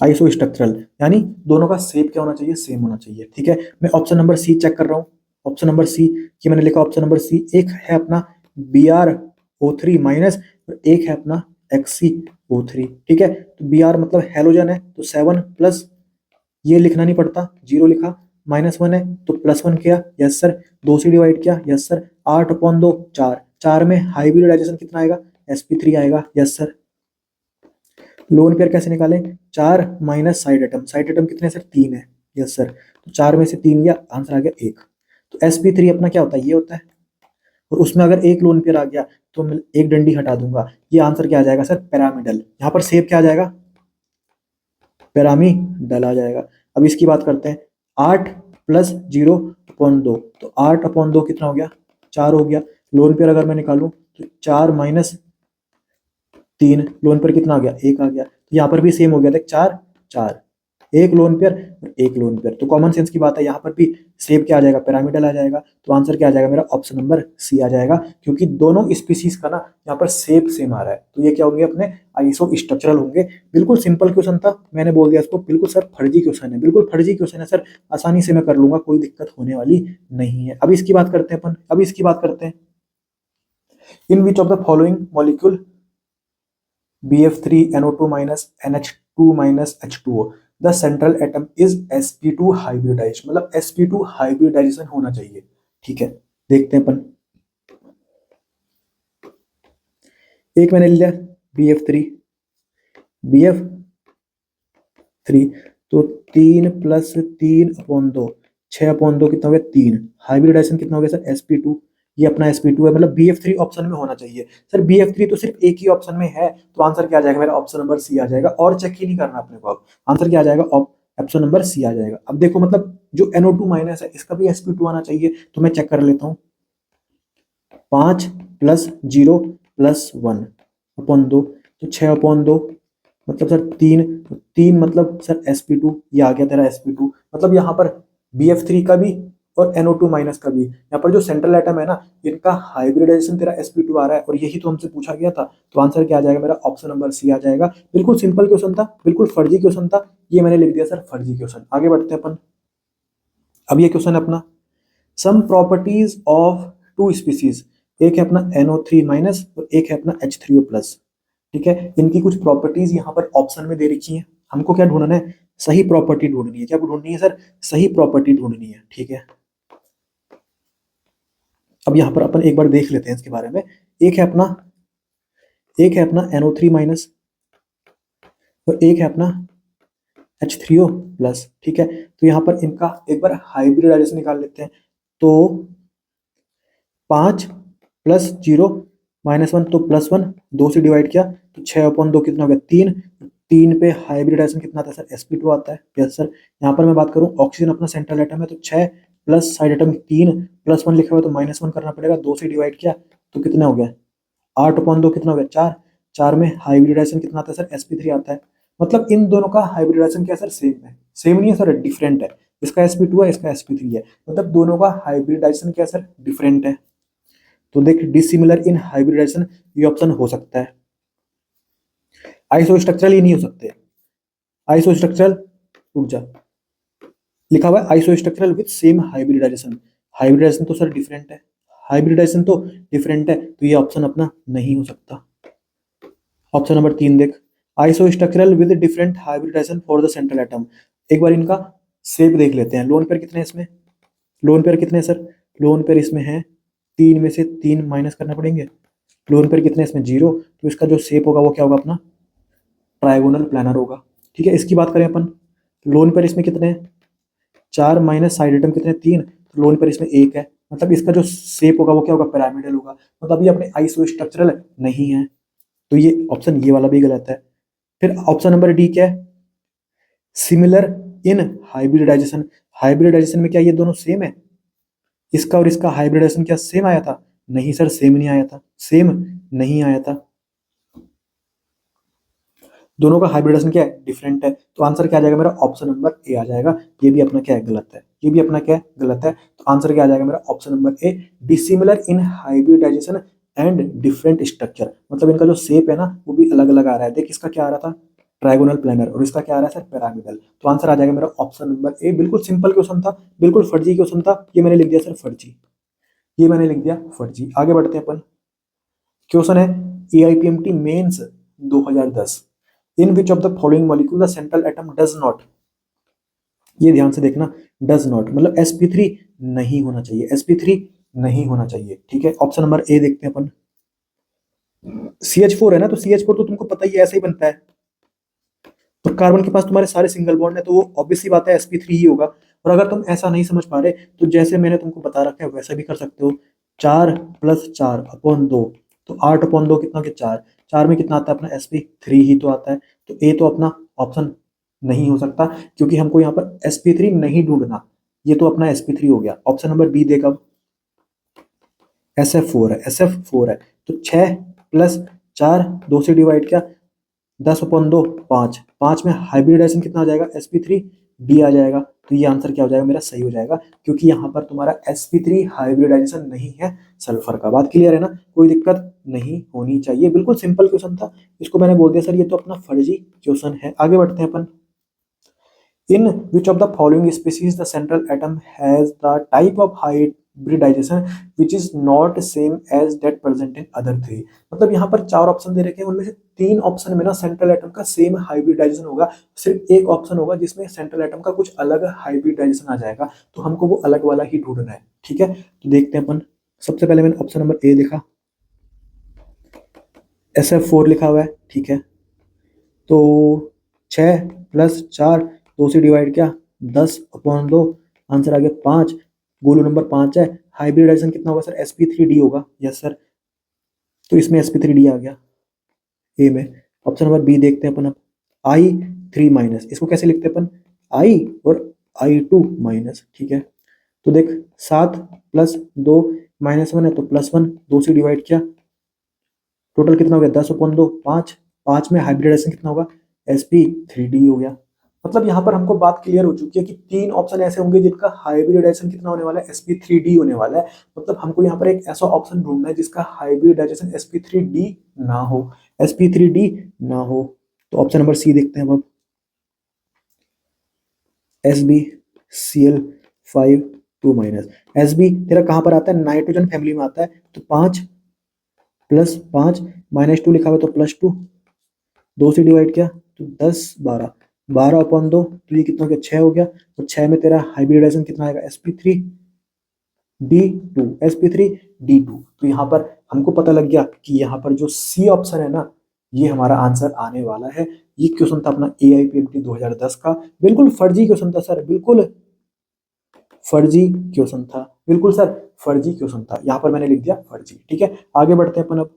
आइसो स्ट्रक्चरल यानी दोनों का शेप क्या होना चाहिए, सेम होना चाहिए। ठीक है, मैं ऑप्शन नंबर सी चेक कर रहा हूँ। ऑप्शन नंबर सी, ये मैंने लिखा ऑप्शन नंबर सी। एक है अपना BrO3 माइनस, और एक है अपना XCO3। ठीक है, तो Br मतलब हेलोजन है, तो 7+, ये लिखना नहीं पड़ता, 0 लिखा, -1 है तो +1 किया, यस सर। 2 से डिवाइड किया, यस सर। 8/2 4, 4 में हाइब्रिडाइजेशन कितना आएगा, sp3 आएगा, यस सर। लोन पेयर कैसे निकालें, 4 minus side item, side atom कितने सर, 3 है, यस सर। तो 4 में से 3 गया, आंसर आ गया 1। तो sp3 अपना क्या होता है, ये होता है। और उसमें अगर एक लोन पेयर आ गया तो मैं एक डंडी हटा दूंगा। ये आंसर क्या आ जाएगा सर? पिरामिडल। यहाँ पर शेप क्या आ जाएगा? पिरामिडल आ जाएगा। अब इसकी बात करते हैं। 8 प्लस 0/2, तो 8/2 कितना हो गया? 4 हो गया। लोन पेयर अगर मैं निकालूं तो 4 माइनस 3, लोन पेयर कितना आ गया? 1 आ गया। तो यहाँ पर भी सेम हो गया, देख 4 4, एक लोन पेयर और एक लोन पेयर। तो कॉमन सेंस की बात है, यहाँ पर भी सेम क्या आ जाएगा? पिरामिडल आ जाएगा। तो आंसर क्या आ जाएगा मेरा? ऑप्शन नंबर सी आ जाएगा, क्योंकि दोनों स्पीसीज का ना यहाँ पर शेप सेम आ रहा है। तो ये क्या होंगे? अपने आइसो स्ट्रक्चरल होंगे। बिल्कुल सिंपल क्वेश्चन था, मैंने बोल दिया इसको बिल्कुल सर फर्जी क्वेश्चन है, बिल्कुल फर्जी क्वेश्चन है सर, आसानी से मैं कर लूंगा, कोई दिक्कत होने वाली नहीं है। अब इसकी बात करते हैं अपन, अब इसकी बात करते हैं। In which of the following molecule BF3NO2 minus NH2 minus H2O the central atom is sp2 hybridise, मतलब sp2 हाइब्रिडाइजेशन होना चाहिए। ठीक है, देखते हैं अपन। एक मैंने लिया BF3, तो 3 प्लस 3/2, 6/2 कितना हो गया? 3। हाइब्रिडाइजेशन कितना हो गया सर? sp2। ये अपना sp2 है, मतलब BF3 ऑप्शन में होना चाहिए सर। BF3 तो सिर्फ एक ही ऑप्शन में है, तो आंसर क्या आ जाएगा मेरा? ऑप्शन नंबर सी आ जाएगा। और चेक ही नहीं करना अपने को, अब आंसर क्या आ जाएगा? ऑप्शन नंबर सी आ जाएगा। अब देखो, मतलब जो NO2 माइनस है इसका भी sp2 आना चाहिए, तो मैं चेक कर लेता हूँ। 5 प्लस 0 प्लस 1/2, तो 6/2, मतलब सर 3 मतलब सर sp2, ये आ गया तेरा sp2। मतलब यहाँ पर BF3 का भी और NO2 माइनस का भी, यहाँ पर जो सेंट्रल एटम है ना, इनका हाइब्रिडाइजेशन तेरा sp2 आ रहा है, और यही तो हमसे पूछा गया था। तो आंसर क्या आ जाएगा मेरा? ऑप्शन नंबर सी आ जाएगा। बिल्कुल सिंपल क्वेश्चन था, बिल्कुल फर्जी क्वेश्चन था, ये मैंने लिख दिया सर फर्जी क्वेश्चन। आगे बढ़ते हैं अपन। अब ये क्वेश्चन है अपना, some properties of two species, एक है अपना NO3 माइनस और एक है अपना H3O प्लस। ठीक है, इनकी कुछ प्रॉपर्टीज यहाँ पर ऑप्शन में दे रखी है। हमको क्या ढूंढना है? सही प्रॉपर्टी ढूंढनी है। क्या ढूंढनी है सर? सही प्रॉपर्टी ढूंढनी है। ठीक है, अब यहाँ पर अपन एक बार देख लेते हैं इसके बारे में। एक है अपना NO3 माइनस और एक है अपना H3O प्लस। ठीक है, तो यहाँ पर इनका एक बार हाइब्रिडाइजेशन निकाल लेते हैं। तो 5 प्लस 0 -1, तो +1, 2 से डिवाइड किया तो 6/2 कितना हो गया? 3। 3 पे हाइब्रिडाइजेशन कितना आता है सर? sp2 आता है। Yes sir. यहाँ पर मैं बात करूँ, ऑक्सीजन अपना सेंट्रल एटम है, तो 6 प्लस साइड एटम 3 +1 लिखा हुआ है, तो -1 करना पड़ेगा। 2 से डिवाइड किया तो कितना हो गया? 8/2 कितना हो गया? 4। 4 में हाइब्रिडाइजेशन कितना आता है सर? sp3 आता है। मतलब इन दोनों का हाइब्रिडाइजेशन क्या है सर? सेम है। सेम नहीं है सर, डिफरेंट है। इसका sp2 है, इसका sp3 है, मतलब दोनों का हाइब्रिडाइजेशन क्या है सर? डिफरेंट है। तो देख, डिसिमिलर इन हाइब्रिडाइजेशन, ये ऑप्शन हो सकता है। आइसोस्ट्रक्चरल ही नहीं हो सकते। आइसोस्ट्रक्चरल, रुक जा, लिखा हुआ है आइसोस्ट्रक्चरल विद सेम हाइब्रिडाइजेशन। हाइब्रिडाइजेशन तो सर डिफरेंट है, हाइब्रिडाइजेशन तो डिफरेंट है, तो ये ऑप्शन अपना नहीं हो सकता। ऑप्शन नंबर 3 देख, isostructural with different hybridisation for the central atom. एक बार इनका शेप देख लेते हैं। लोन पेयर कितने हैं इसमें? लोन पेयर कितने हैं सर? लोन पेयर इसमें है 3 में से 3 माइनस करना पड़ेंगे। लोन पेयर कितने इसमें? 0, तो इसका जो शेप होगा वो क्या होगा? अपना ट्राइगोनल प्लानर होगा। ठीक है, इसकी बात करें अपन, लोन पेयर इसमें कितने हैं? 4 माइनस साइड एटम कितने? 3, तो लोन पेयर इसमें 1 है, मतलब इसका जो शेप होगा वो क्या होगा? पिरामिडल होगा। मतलब ये अपने आइसो स्ट्रक्चरल नहीं है, तो ये ऑप्शन ये वाला भी गलत है। फिर ऑप्शन नंबर डी क्या है? Similar in hybridisation. हाइब्रिडाइजेशन में क्या ये दोनों सेम है? इसका और इसका हाइब्रिडाइजेशन क्या सेम आया था? नहीं सर, सेम नहीं आया था, सेम नहीं आया था। दोनों का हाइब्रिडेशन क्या है? डिफरेंट है। तो आंसर क्या आ जाएगा मेरा? ऑप्शन नंबर ए आ जाएगा। ये भी अपना क्या है? गलत है। ये भी अपना क्या है? गलत है। तो आंसर क्या आ जाएगा मेरा? Option number A, dissimilar in hybridization and different structure. मतलब इनका जो शेप है ना वो भी अलग अलग आ रहा है। देख, इसका क्या आ रहा था? ट्राइगोनल प्लानर, और इसका क्या आ रहा है सर? पिरामिडल। तो आंसर आ जाएगा मेरा ऑप्शन नंबर ए। बिल्कुल सिंपल क्वेश्चन था, बिल्कुल फर्जी क्वेश्चन था, ये मैंने लिख दिया सर फर्जी, ये मैंने लिख दिया फर्जी। आगे बढ़ते हैं अपन। क्वेश्चन है AIPMT mains 2010, in which of the following molecule the central atom does not, ये ध्यान से देखना, डज नॉट मतलब sp3 नहीं होना चाहिए, sp3 नहीं होना चाहिए। ठीक है, ऑप्शन नंबर ए देखते हैं अपन। CH4 है ना, तो CH4 तो तुमको पता ही है, ऐसे ही बनता है। तो कार्बन के पास तुम्हारे सारे सिंगल बॉन्ड है, तो वो ऑब्वियस सी बात है sp3 ही होगा। और अगर तुम ऐसा नहीं समझ पा रहे, तो जैसे मैंने तुमको बता रखा है वैसा भी कर सकते हो। 4 + 4 अपॉन 2, तो 8 अपॉन 2 कितना हो गया 4। 4 में कितना आता है अपना sp3 ही तो आता है, तो ए तो अपना ऑप्शन नहीं हो सकता क्योंकि हमको यहाँ पर sp3 नहीं ढूंढना, ये तो अपना sp3 हो गया। ऑप्शन नंबर बी देखा, SF4 है तो 6 + 4, 2 से डिवाइड किया, 10 अपॉन 2 5, 5 में हाइब्रिडाइजेशन कितना आ जाएगा sp3d आ जाएगा, तो ये आंसर क्या हो जाएगा मेरा सही हो जाएगा क्योंकि यहाँ पर तुम्हारा sp3 हाइब्रिडाइजेशन नहीं है सल्फर का। बात क्लियर है ना, कोई दिक्कत नहीं होनी चाहिए, बिल्कुल सिंपल क्वेश्चन था। इसको मैंने बोल दिया सर ये तो अपना फर्जी क्वेश्चन है। आगे बढ़ते हैं अपन। In which of the following species the central atom has the type of hybridization which is not same as that present in other three? मतलब यहाँ पर 4 ऑप्शन दे रखे हैं, उनमें से 3 ऑप्शन में ना सेंट्रल एटम का सेम हाइब्रिडाइजेशन होगा, सिर्फ एक ऑप्शन होगा जिसमें सेंट्रल एटम का कुछ अलग हाइब्रिडाइजेशन आ जाएगा, तो हमको वो अलग वाला ही ढूंढना है। ठीक है, तो देखते हैं अपन। सबसे पहले मैंने ऑप्शन नंबर ए लिखा, SF4 लिखा हुआ है। ठीक है, तो 6 + 4, 2 से डिवाइड किया, 10 अपॉन 2, आंसर आ गया 5, गोलू नंबर 5 है। हाइब्रिडाइजेशन कितना होगा सर sp3d होगा, यस सर, तो इसमें sp3d आ गया ए में। ऑप्शन नंबर बी देखते हैं अपन अब, I3-, इसको कैसे लिखते हैं अपन, I और I2-। ठीक है, तो देख 7 + 2 -1 है तो +1, 2 से डिवाइड किया, टोटल कितना हो गया 10 अपॉन 2 5, 5 में हाइब्रिडाइजेशन कितना होगा sp3d हो गया। मतलब यहाँ पर हमको बात क्लियर हो चुकी है कि 3 ऑप्शन ऐसे होंगे जिनका हाइब्रिडाइजेशन कितना होने वाला है sp3d होने वाला है। मतलब हमको यहाँ पर एक ऐसा ऑप्शन ढूंढना है जिसका हाइब्रिडाइजेशन sp3d ना हो, sp3d ना हो। तो ऑप्शन नंबर सी देखते हैं अब, SbCl5 Sb तेरा कहाँ पर आता है, नाइट्रोजन फैमिली में आता है, तो 5 + 5 -2 लिखा हुआ तो +2, 2 से डिवाइड किया तो 10 12, 12 अपॉन 2, तो ये कितना हो गया 6 हो गया, और 6 में तेरा हाइब्रिडाइजेशन कितना आएगा sp3d2। तो यहाँ पर हमको पता लग गया कि यहाँ पर जो सी ऑप्शन है ना, ये हमारा आंसर आने वाला है। ये क्वेश्चन था अपना AIPMT 2010 का, बिल्कुल फर्जी क्वेश्चन था सर, बिल्कुल फर्जी क्वेश्चन था, बिल्कुल सर फर्जी क्वेश्चन था, यहाँ पर मैंने लिख दिया फर्जी। ठीक है, आगे बढ़ते हैं अपन अब।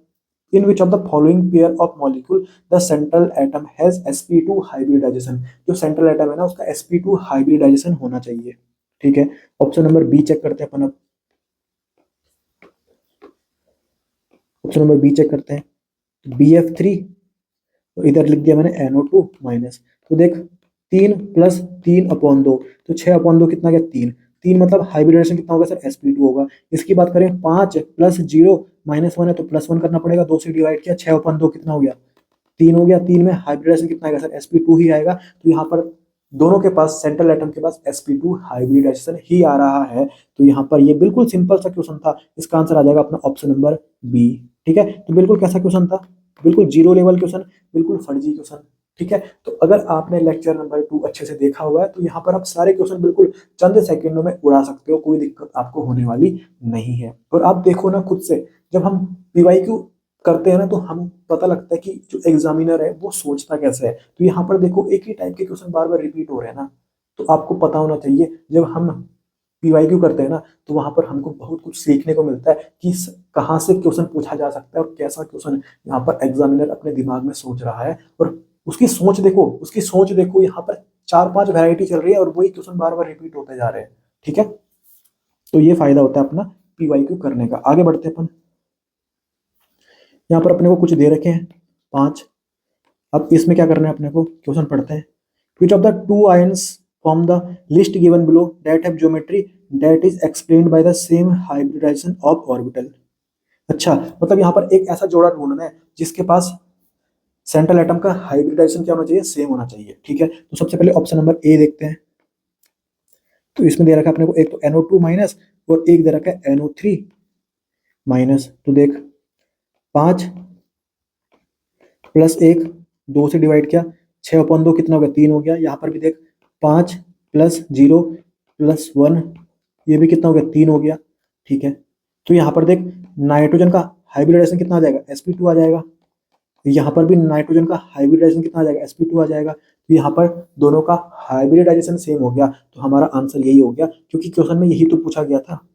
In which of the following pair of molecule the central atom has sp2 hybridization? जो सेंट्रल एटम है ना उसका sp2 हाइब्रिडाइजेशन होना चाहिए। ठीक है, ऑप्शन नंबर बी चेक करते हैं अपन अब। ऑप्शन नंबर बी चेक करते हैं, BF3, तो इधर लिख दिया मैंने NO2-। तो देख 3 + 3 अपॉन 2, तो 6 अपॉन 2 कितना गया 3, 3 मतलब हाइब्रिडेशन कितना होगा सर sp2 होगा। इसकी बात करें 5 + 0 -1 है तो +1 करना पड़ेगा, 2 से डिवाइड किया, 6 अपॉन 2 कितना हो गया 3 हो गया, 3 में हाइब्रिडेशन कितना आएगा सर sp2 ही आएगा। तो यहाँ पर दोनों के पास, सेंट्रल एटम के पास sp2 हाइब्रिडाइजेशन ही आ रहा है, तो यहाँ पर ये बिल्कुल सिंपल सा क्वेश्चन था, इसका आंसर आ जाएगा अपना ऑप्शन नंबर बी। ठीक है, तो बिल्कुल कैसा क्वेश्चन था, बिल्कुल जीरो लेवल क्वेश्चन, बिल्कुल फर्जी क्वेश्चन। ठीक है, तो अगर आपने लेक्चर नंबर 2 अच्छे से देखा हुआ है तो यहाँ पर आप सारे क्वेश्चन बिल्कुल चंद सेकंडों में उड़ा सकते हो, कोई दिक्कत आपको होने वाली नहीं है। और आप देखो ना खुद से, जब हम पीवाईक्यू करते हैं ना तो हम पता लगता है कि जो एग्जामिनर है वो सोचता कैसे है। तो यहाँ पर देखो एक ही टाइप के क्वेश्चन बार बार रिपीट हो रहे हैं ना, तो आपको पता होना चाहिए जब हम पीवाईक्यू करते हैं ना तो वहां पर हमको बहुत कुछ सीखने को मिलता है कि कहाँ से क्वेश्चन पूछा जा सकता है और कैसा क्वेश्चन यहाँ पर एग्जामिनर अपने दिमाग में सोच रहा है। और उसकी सोच देखो, यहाँ पर 4-5 वैरायटी चल रही है और वही क्वेश्चन बार बार रिपीट होते जा रहे हैं। ठीक है, तो ये फायदा होता है अपना पीवाईक्यू करने का। आगे बढ़ते हैं अपन, यहाँ पर अपने को कुछ दे रखे हैं 5, अब इसमें क्या करना है अपने को, क्वेश्चन पढ़ते हैं। Which of the two ions from the list given below that have geometry that is explained by the same hybridization of orbital? अच्छा, मतलब यहाँ पर एक ऐसा जोड़ा ढूंढना है जिसके पास सेंट्रल एटम का हाइब्रिडाइजेशन क्या होना चाहिए, सेम होना चाहिए। ठीक है, तो सबसे पहले ऑप्शन नंबर ए देखते हैं। तो इसमें दे रखा है अपने को एक तो NO2- और एक दे रखा है NO3-। तो देख 5 + 1, 2 से डिवाइड किया, 6 अपॉन 2 कितना हो गया 3 हो गया। यहाँ पर भी देख 5 + 0 + 1, ये भी कितना हो गया 3 हो गया। ठीक है, तो यहाँ पर देख नाइट्रोजन का हाइब्रिडाइजेशन कितना आ जाएगा sp2 आ जाएगा, यहाँ पर भी नाइट्रोजन का हाइब्रिडाइजेशन कितना आ जाएगा sp2 आ जाएगा। तो यहाँ पर दोनों का हाइब्रिडाइजेशन सेम हो गया, तो हमारा आंसर यही हो गया क्योंकि क्वेश्चन में यही तो पूछा गया था।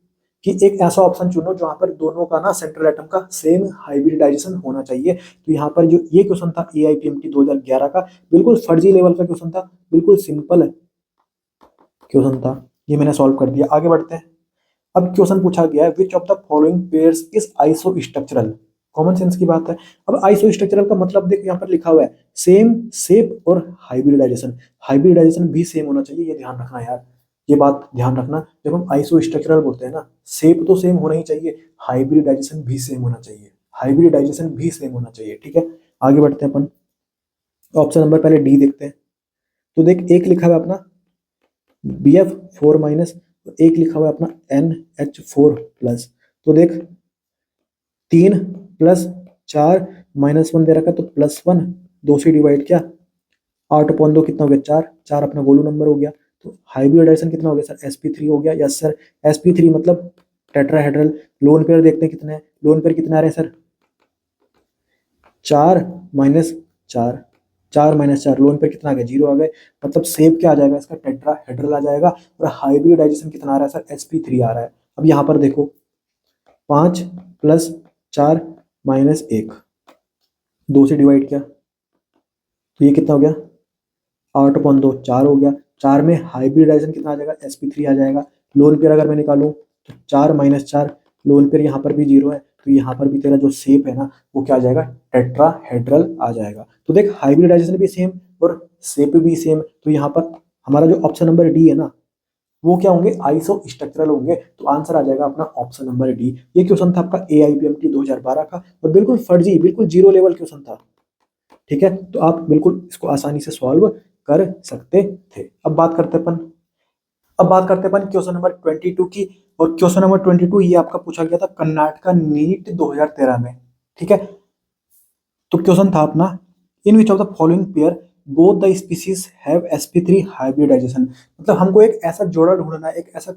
कि एक ऐसा ऑप्शन चुनो जहां पर दोनों का ना सेंट्रल एटम का सेम हाइब्रिडाइजेशन होना चाहिए। तो यहाँ पर जो ये क्वेश्चन था AIPMT 2011 का, बिल्कुल फर्जी लेवल का क्वेश्चन था, बिल्कुल सिंपल क्वेश्चन था, ये मैंने सॉल्व कर दिया। आगे बढ़ते हैं। अब क्वेश्चन पूछा गया है which of the following pairs is iso structural. Common sense की बात है। अब आइसो स्ट्रक्चरल का मतलब देखो यहाँ पर लिखा हुआ है सेम शेप और हाइब्रिडाइजेशन। हाइब्रिडाइजेशन भी सेम होना चाहिए, ये ध्यान रखना यार, ये बात ध्यान रखना। जब हम आइसो स्ट्रक्चरल बोलते हैं ना, शेप तो सेम होना ही चाहिए, हाइब्रिडाइजेशन भी सेम होना चाहिए, हाइब्रिडाइजेशन भी सेम होना चाहिए। ठीक है, आगे बढ़ते हैं अपन। ऑप्शन नंबर पहले डी देखते हैं। तो देख एक लिखा हुआ है अपना BF4 माइनस, एक लिखा हुआ है अपना NH4 प्लस। तो देख 3+4 -1 दे रखा है, तो +1, 2 से डिवाइड किया, 8/2 कितना हो गया 4, 4 अपना गोलू नंबर हो गया। तो हाइब्रिडाइजेशन कितना हो गया सर, sp3 हो गया। यस सर, sp3 मतलब टेट्राहेड्रल। लोन पेयर देखते हैं कितने हैं, लोन पेयर कितने आ रहे हैं सर, 4 - 4, 4 - 4 लोन पेयर कितना आ गया, 0 आ गए। मतलब शेप क्या आ जाएगा इसका, टेट्राहेड्रल आ जाएगा। और हाइब्रिडाइजेशन कितना आ रहा है सर, sp3 आ रहा है। अब यहाँ पर देखो 5+4 - 1, 2 से डिवाइड किया, तो ये कितना हो गया 8/2, 4 हो गया। 4 में हाइब्रिडाइजेशन कितना आ जाएगा, sp3 आ जाएगा। लोन पेयर अगर मैं निकालूं तो 4 - 4, लोन पेयर यहाँ पर भी 0 है, तो यहाँ पर भी तेरा जो शेप है ना वो क्या आ जाएगा, टेट्राहेड्रल आ जाएगा। तो देख हाइब्रिडाइजेशन भी सेम और शेप भी सेम, तो यहाँ पर हमारा जो ऑप्शन नंबर डी है ना वो क्या होंगे, आइसो स्ट्रक्चरल होंगे। तो आंसर आ जाएगा अपना ऑप्शन नंबर डी। ये क्वेश्चन था आपका AIPMT 2012 का, और बिल्कुल फर्जी, बिल्कुल जीरो लेवल क्वेश्चन था। ठीक है, तो आप बिल्कुल इसको आसानी से सॉल्व कर सकते थे। अब बात करते अपन क्वेश्चन नंबर 22 की। और क्वेश्चन नंबर 22 ये आपका पूछा गया था कर्नाटका नीट 2013 में। ठीक है, तो क्वेश्चन था अपना in which of the following pair both the species have sp3 hybridisation. मतलब हमको एक ऐसा जोड़ा ढूंढना है, एक ऐसा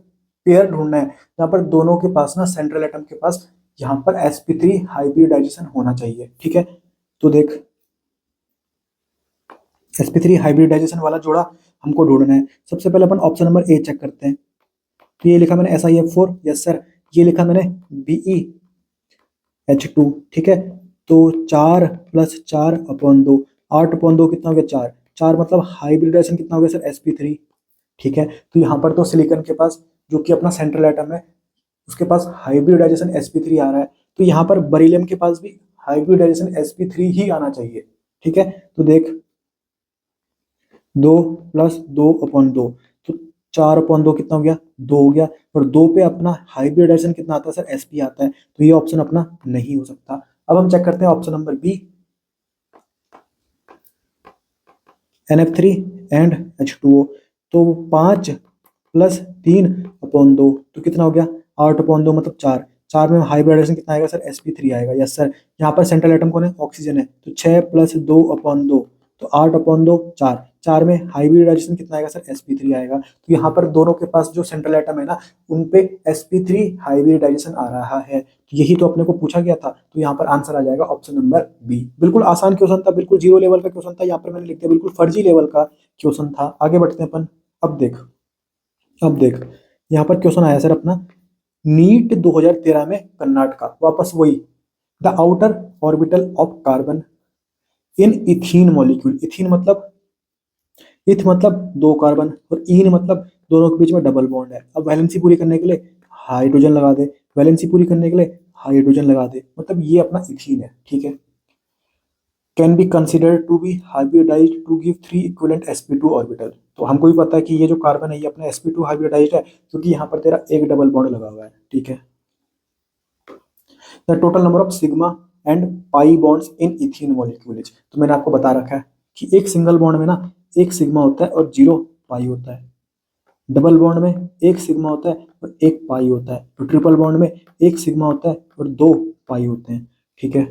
पेयर ढूंढना है जहां पर दोनों के पास ना सेंट्रल एटम के पास यहाँ पर sp3 हाइब्रिडाइजेशन होना चाहिए। ठीक है, तो देख sp3 हाइब्रिडाइजेशन वाला जोड़ा हमको ढूंढना है। सबसे पहले अपन ऑप्शन नंबर ए चेक करते हैं। तो ये लिखा मैंने SiF4, यस सर। ये लिखा मैंने BeH2। ठीक है, तो 4+4/2, 8/2 कितना हो गया 4, 4 मतलब हाइब्रिडाइजेशन कितना हो गया सर, sp3। ठीक है, तो यहाँ पर तो सिलिकॉन के पास जो कि अपना सेंट्रल एटम है उसके पास हाइब्रिडाइजेशन sp3 आ रहा है, तो यहाँ पर बेरिलियम के पास भी हाइब्रिडाइजेशन sp3 ही आना चाहिए। ठीक है, तो देख 2+2/2, तो 4/2 कितना हो गया 2 हो गया। और 2 पे अपना हाइब्रिडाइजेशन कितना आता है सर, sp आता है, तो ये ऑप्शन अपना नहीं हो सकता। अब हम चेक करते हैं option number B, NF3 and H2O। तो 5+3/2, तो कितना हो गया 8/2 मतलब 4, 4 में हाइब्रिडाइजेशन कितना आएगा सर, sp3 आएगा। यस सर, यहाँ पर सेंट्रल एटम कौन है, ऑक्सीजन है, तो 6+2/2, तो 8/2 4, 4 में हाइब्रिडाइजेशन कितना आएगा सर, sp3 आएगा। तो यहाँ पर दोनों के पास जो सेंट्रल एटम है ना उन पे sp3 हाइब्रिडाइजेशन आ रहा है। तो यही तो अपने को पूछा गया था, तो यहाँ पर आंसर आ जाएगा ऑप्शन नंबर बी। बिल्कुल आसान क्वेश्चन था, बिल्कुल जीरो लेवल का क्वेश्चन था, यहाँ पर मैंने लिख दिया बिल्कुल फर्जी लेवल का क्वेश्चन था। आगे बढ़ते हैं अपन। अब देख यहाँ पर क्वेश्चन आया सर अपना नीट 2013 में कर्नाटका, वापस वही the outer orbital of carbon in ethene molecule. Ethene मतलब इथ मतलब 2 कार्बन, और इन मतलब दोनों के बीच में डबल बॉन्ड है। अब वैलेंसी पूरी करने के लिए हाइड्रोजन लगा दे, वैलेंसी पूरी करने के लिए हाइड्रोजन लगा दे, मतलब ये अपना इथीन है। ठीक है, can be considered to be hybridized to give 3 equivalent sp2 orbital. तो हमको भी पता है कि ये जो कार्बन है ये अपना sp2 हाइब्रिडाइज्ड है, क्योंकि यहाँ पर तेरा एक डबल बॉन्ड लगा हुआ है। ठीक है, the total number of sigma and pi bonds in ethene molecule is. तो मैंने आपको बता रखा है कि एक सिंगल बॉन्ड में ना एक सिग्मा होता है और 0 पाई होता है, डबल बॉन्ड में एक सिग्मा होता है और एक पाई होता है, तो ट्रिपल बॉन्ड में एक सिग्मा होता है और 2 पाई होते हैं। ठीक है,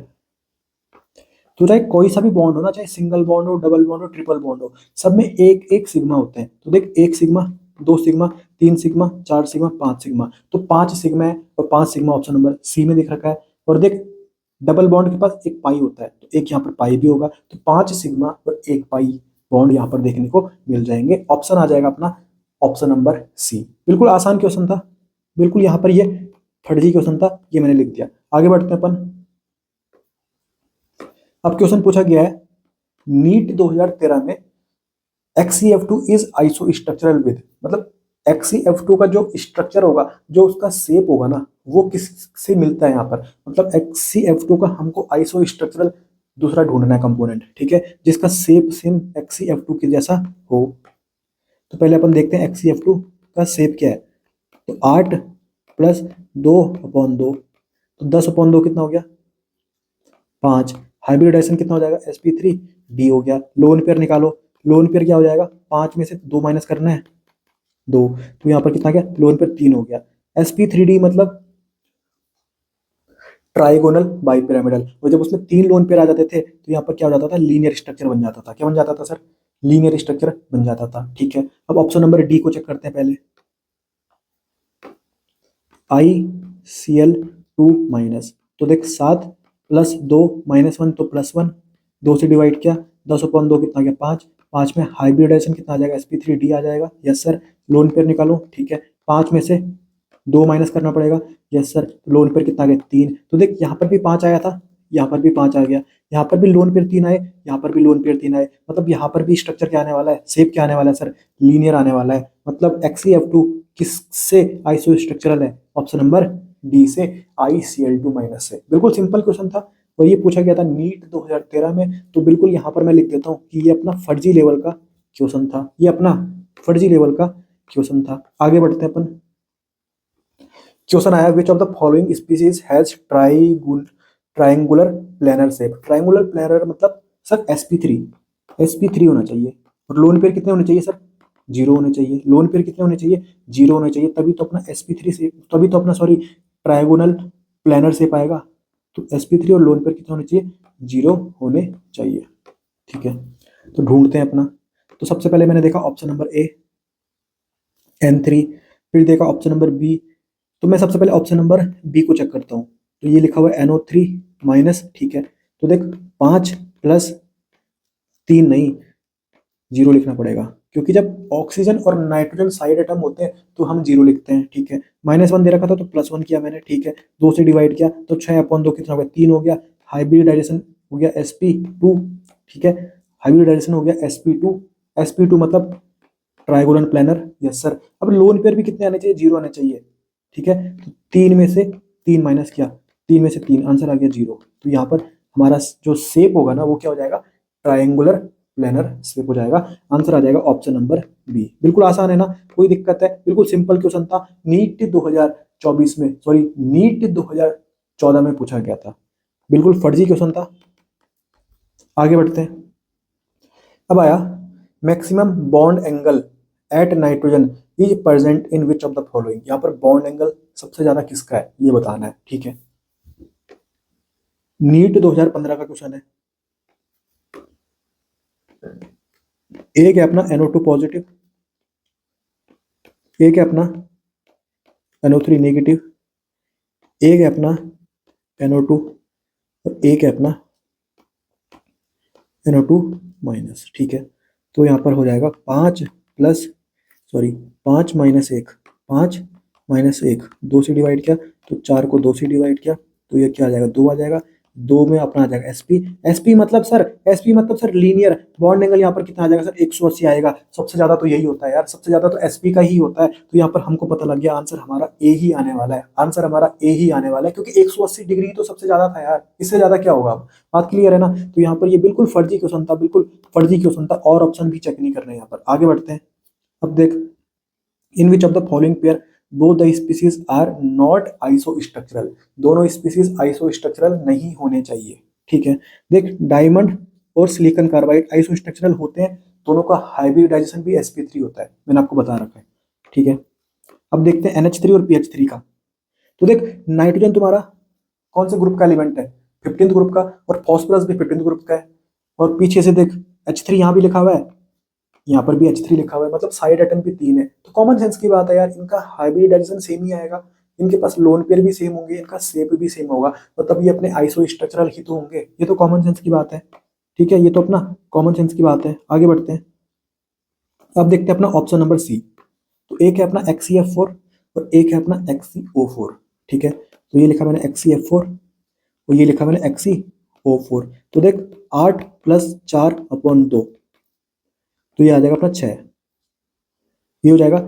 तो चाहे कोई सा भी बॉन्ड हो ना, चाहे सिंगल बॉन्ड हो, डबल बॉन्ड हो, ट्रिपल बॉन्ड हो, सब में एक एक सिग्मा होते हैं। तो देख 1 sigma, 2 sigma, 3 sigma, 4 sigma, 5 sigma, तो 5 सिग्मा है, और 5 सिग्मा ऑप्शन नंबर सी में दिख रखा है। और देख डबल बॉन्ड के पास एक पाई होता है, तो एक यहाँ पर पाई भी होगा, तो 5 सिग्मा और एक पाई बॉन्ड यहाँ पर देखने को मिल जाएंगे। ऑप्शन आ जाएगा अपना ऑप्शन नंबर सी। बिल्कुल आसान क्वेश्चन था, बिल्कुल यहाँ पर ये फर्जी क्वेश्चन था, ये मैंने लिख दिया। आगे बढ़ते हैं अपन। अब क्वेश्चन पूछा गया है नीट 2013 में XeF2 is iso structural with, मतलब XeF2 का जो स्ट्रक्चर होगा, जो उसका शेप होगा ना, वो किससे मिलता है यहाँ पर, मतलब XeF2 का हमको आइसो स्ट्रक्चरल दूसरा ढूंढना है कंपोनेंट, ठीक है, जिसका शेप सेम XeF2 के जैसा हो। तो पहले अपन देखते हैं XeF2 का शेप क्या है। तो 8 + 2/2, तो 10/2 कितना हो गया 5। हाइब्रिडाइजेशन कितना हो जाएगा sp3d हो गया। लोन पेयर निकालो, लोन पेयर क्या हो जाएगा, 5 में से 2 माइनस करना है 2, तो यहाँ पर कितना गया लोन पेयर 3 हो गया। sp3d मतलब ट्राइगोनल बाइपिरामिडल, और जब उसमें 3 लोन पेयर आ जाते थे तो यहाँ पर क्या हो जाता था, लीनियर स्ट्रक्चर बन जाता था। क्या बन जाता था सर, लीनियर स्ट्रक्चर बन जाता था, ठीक है। अब ऑप्शन नंबर डी को चेक करते हैं पहले। ICl2-, तो देख 7 + 2 - 1 तो +1, 2 से डिवाइड किया 10/2 कितना गया 5, 5 में हाइब्रिडाइजेशन कितना आ जाएगा sp3d आ जाएगा, यस सर। लोन पेयर निकालो, ठीक है, 5 में से 2 माइनस करना पड़ेगा, यस सर। लोन पेयर कितना आ गया 3, तो देख यहाँ पर भी 5 आया था, यहाँ पर भी 5 आ गया, यहाँ पर भी लोन पेयर 3 आए, यहाँ पर भी लोन पेयर 3 आए, मतलब यहाँ पर भी स्ट्रक्चर क्या आने वाला है, शेप क्या आने वाला है सर, लीनियर आने वाला है। मतलब XeF2 किससे आइसो स्ट्रक्चरल है, ऑप्शन नंबर डी से, ICl2- से। बिल्कुल सिंपल क्वेश्चन था, और ये पूछा गया था नीट 2013 में, तो बिल्कुल यहाँ पर मैं लिख देता हूँ कि ये अपना फर्जी लेवल का क्वेश्चन था, ये अपना फर्जी लेवल का क्वेश्चन था। आगे बढ़ते हैं अपन। क्वेश्चन आया विच of the following species has triangular planar shape. Triangular planar मतलब सर sp3 होना चाहिए, और लोन पेयर कितने होने चाहिए सर, 0 होने चाहिए। लोन पेयर कितने होने चाहिए, 0 होने चाहिए, तभी तो अपना sp3 से, तभी तो अपना सॉरी ट्राइगोनल प्लेनर शेप आएगा। तो sp3 और लोन पेयर कितने होने चाहिए, 0 होने चाहिए, ठीक है। तो ढूंढते हैं अपना। तो सबसे पहले मैंने देखा ऑप्शन नंबर ए N3, फिर देखा ऑप्शन नंबर बी, तो मैं सबसे पहले ऑप्शन नंबर बी को चेक करता हूँ। तो ये लिखा हुआ है NO3-, ठीक है। तो देख 5 + 3 नहीं, 0 लिखना पड़ेगा, क्योंकि जब ऑक्सीजन और नाइट्रोजन साइड एटम होते हैं तो हम 0 लिखते हैं, ठीक है। -1 दे रखा था तो +1 किया मैंने, ठीक है। 2 से डिवाइड किया तो 6/2 कितना हो गया 3 हो गया। हाइब्रिडाइजेशन हो गया sp2, ठीक है, हाइब्रिडाइजेशन हो गया sp2 मतलब ट्राइगोनल प्लानर, यस सर। अब लोन पेयर भी कितने आने चाहिए, 0 आने चाहिए, ठीक है। तो 3 में से 3 माइनस किया, 3 में से 3, आंसर आ गया 0। तो यहाँ पर हमारा जो शेप होगा ना वो क्या हो जाएगा, ट्राइंगुलर प्लेनर शेप हो जाएगा। आंसर आ जाएगा ऑप्शन नंबर बी। बिल्कुल आसान है ना, कोई दिक्कत है, बिल्कुल सिंपल क्वेश्चन था। नीट 2024 में, सॉरी नीट 2014 में पूछा गया था, बिल्कुल फर्जी क्वेश्चन था। आगे बढ़ते हैं। अब आया maximum bond angle at nitrogen is present in which of the following. यहाँ पर बॉन्ड एंगल सबसे ज्यादा किसका है ये बताना है, ठीक है। नीट 2015 का क्वेश्चन है। एक है अपना NO2 पॉजिटिव, एक है अपना NO3 नेगेटिव, एक है अपना NO2, और एक है अपना NO2-, ठीक है। तो यहाँ पर हो जाएगा 5 - 1, 5 - 2 से डिवाइड किया तो 4 को 2 से डिवाइड किया तो ये क्या आ जाएगा 2 आ जाएगा। 2 में अपना आ जाएगा sp मतलब सर लीनियर बॉन्ड एंगल यहाँ पर कितना आ जाएगा सर 180 आएगा। सबसे ज्यादा तो यही होता है यार, सबसे ज्यादा तो sp का ही होता है। तो यहाँ पर हमको पता लग गया आंसर हमारा ए ही आने वाला है, आंसर हमारा ए ही आने वाला है, क्योंकि 180 डिग्री तो सबसे ज्यादा था यार, इससे ज्यादा क्या होगा। अब बात क्लियर है ना। तो यहाँ पर ये बिल्कुल फर्जी क्वेश्चन था, बिल्कुल फर्जी क्वेश्चन था, और ऑप्शन भी चेक नहीं करना है यहाँ पर। आगे बढ़ते हैं। अब देख in which of the following pair both the species are not isostructural. दोनों स्पीसीज आइसोस्ट्रक्चरल नहीं होने चाहिए, ठीक है। देख डायमंड और सिलिकॉन कार्बाइड आइसोस्ट्रक्चरल होते हैं, दोनों का हाइब्रिडाइजेशन भी sp3 होता है, मैंने आपको बता रखा है, ठीक है। अब देखते हैं NH3 और PH3 का। तो देख नाइट्रोजन तुम्हारा कौन से ग्रुप का एलिमेंट है, 15th ग्रुप का, और फॉस्फोरस भी 15th ग्रुप का है। और पीछे से देख H3 यहाँ भी लिखा हुआ है, यहाँ पर भी H3 लिखा हुआ है, मतलब साइड एटम भी 3 है। तो कॉमन सेंस की बात है यार, इनका हाइब्रिडाइजेशन सेम ही आएगा, इनके पास लोन पेयर भी सेम होंगे, इनका शेप भी सेम होगा, तो तब ये अपने आइसो स्ट्रक्चरल ही तो होंगे। ये तो कॉमन सेंस की बात है, ठीक है, ये तो अपना कॉमन सेंस की बात है। आगे बढ़ते हैं। अब देखते हैं अपना ऑप्शन नंबर सी। तो एक है अपना XeF4 और एक है अपना XeO4, ठीक है, तो ये लिखा मैंने XeF4 और ये लिखा मैंने XeO4। तो देख 8 + 4/2, तो ये आ जाएगा अपना 6। ये हो जाएगा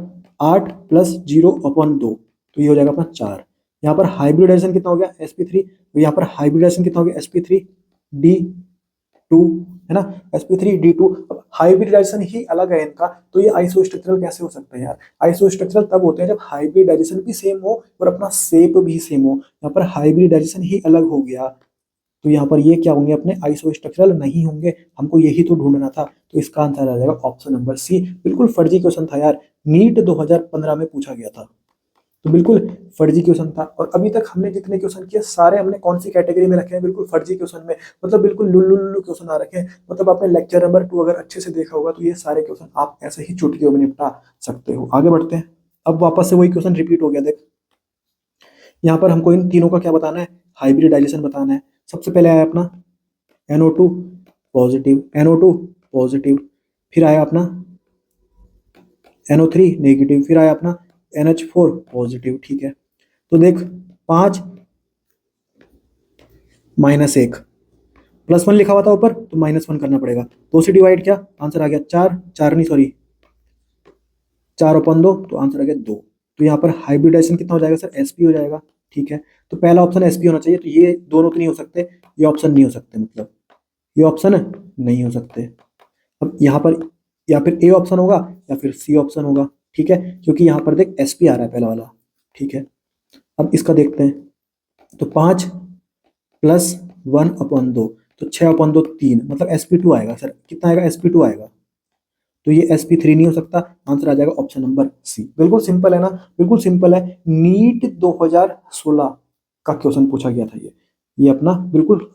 8 + 0/2, तो ये हो जाएगा अपना 4। यहाँ पर हाइब्रिडाइजेशन कितना हो गया sp3, तो यहाँ पर हाइब्रिडाइजेशन कितना हो गया sp3d2, है ना, sp3d2। अब हाइब्रिडाइजेशन ही अलग है इनका, तो ये आइसोस्ट्रक्चरल कैसे हो सकता है यार? आइसोस्ट्रक्चरल तब होते हैं जब हाइब्रिडाइजेशन भी सेम हो और अपना शेप भी सेम हो। यहाँ पर हाइब्रिडाइजेशन ही अलग हो गया, तो यहाँ पर ये क्या होंगे अपने आइसोस्ट्रक्चरल नहीं होंगे। हमको यही तो ढूंढना था, तो इसका आंसर आ जाएगा ऑप्शन नंबर सी। बिल्कुल फर्जी क्वेश्चन था यार, नीट 2015 में पूछा गया था, तो बिल्कुल फर्जी क्वेश्चन था। और अभी तक हमने जितने क्वेश्चन किए सारे हमने कौन सी कैटेगरी में रखे हैं? बिल्कुल फर्जी क्वेश्चन में, मतलब बिल्कुल लुल्लू क्वेश्चन आ रखे हैं। मतलब आपने लेक्चर नंबर 2 अगर अच्छे से देखा होगा तो ये सारे क्वेश्चन आप ऐसे ही चुटकियों में निपटा सकते हो। आगे बढ़ते हैं, अब वापस से वही क्वेश्चन रिपीट हो गया। देख यहाँ पर हमको इन तीनों का क्या बताना है? हाइब्रिडाइजेशन बताना है। सबसे पहले आया अपना NO2 पॉजिटिव, NO2 पॉजिटिव, फिर आया अपना NO3 नेगेटिव, फिर आया अपना NH4 पॉजिटिव। ठीक है, तो देख 5 -1 +1 लिखा हुआ था ऊपर, तो -1 करना पड़ेगा। 2 से डिवाइड किया, आंसर आ गया 4, 4 नहीं सॉरी 4/2, तो आंसर आ गया 2। तो यहाँ पर हाइब्रिडाइजेशन कितना हो जाएगा सर? sp हो जाएगा। ठीक है, तो पहला ऑप्शन sp होना चाहिए, तो ये दोनों तो नहीं हो सकते, ये ऑप्शन नहीं हो सकते, मतलब ये ऑप्शन नहीं हो सकते। अब यहाँ पर या फिर ए ऑप्शन होगा या फिर सी ऑप्शन होगा। ठीक है, क्योंकि यहाँ पर देख sp आ रहा है पहला वाला। ठीक है, अब इसका देखते हैं, तो 5 + 1/2, तो 6/2 3, मतलब sp2 आएगा सर। कितना आएगा? sp2 आएगा, तो ये sp3 नहीं हो सकता। आंसर आ जाएगा ऑप्शन नंबर सी। बिल्कुल सिंपल है ना, बिल्कुल सिंपल है। नीट 2016 का क्वेश्चन पूछा गया था ये अपना बिल्कुल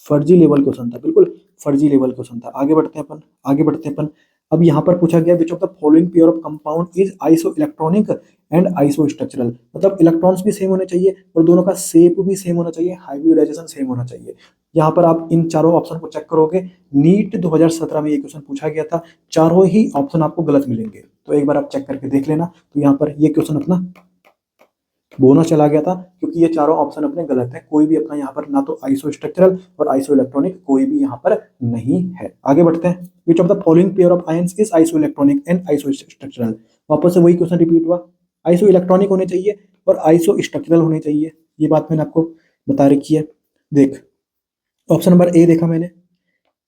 फर्जी लेवल क्वेश्चन था, बिल्कुल फर्जी लेवल क्वेश्चन था। आगे बढ़ते हैं अपन, आगे बढ़ते हैं अपन। अब यहाँ पर पूछा गया विच of the following pair of compound is iso electronic and iso structural, मतलब इलेक्ट्रॉन्स भी सेम होने चाहिए और दोनों का शेप भी सेम होना चाहिए, हाइब्रिडाइजेशन सेम होना चाहिए। यहाँ पर आप इन चारों ऑप्शन को चेक करोगे, नीट 2017 में ये क्वेश्चन पूछा गया था। चारों ही ऑप्शन आपको गलत मिलेंगे, तो एक बार आप चेक करके देख लेना। तो यहाँ पर ये क्वेश्चन अपना बोनस चला गया था, क्योंकि ये चारों ऑप्शन अपने गलत है। कोई भी अपना यहाँ पर ना तो आइसो स्ट्रक्चरल और आइसो इलेक्ट्रॉनिक कोई भी यहाँ पर नहीं है। आगे बढ़ते हैं, विच of the following pair of ions is iso electronic and iso structural. वापस से वही क्वेश्चन रिपीट हुआ, आइसो इलेक्ट्रॉनिक होने चाहिए और आइसो स्ट्रक्चरल होने चाहिए, ये बात मैंने आपको बता रखी है। देख ऑप्शन नंबर ए देखा मैंने,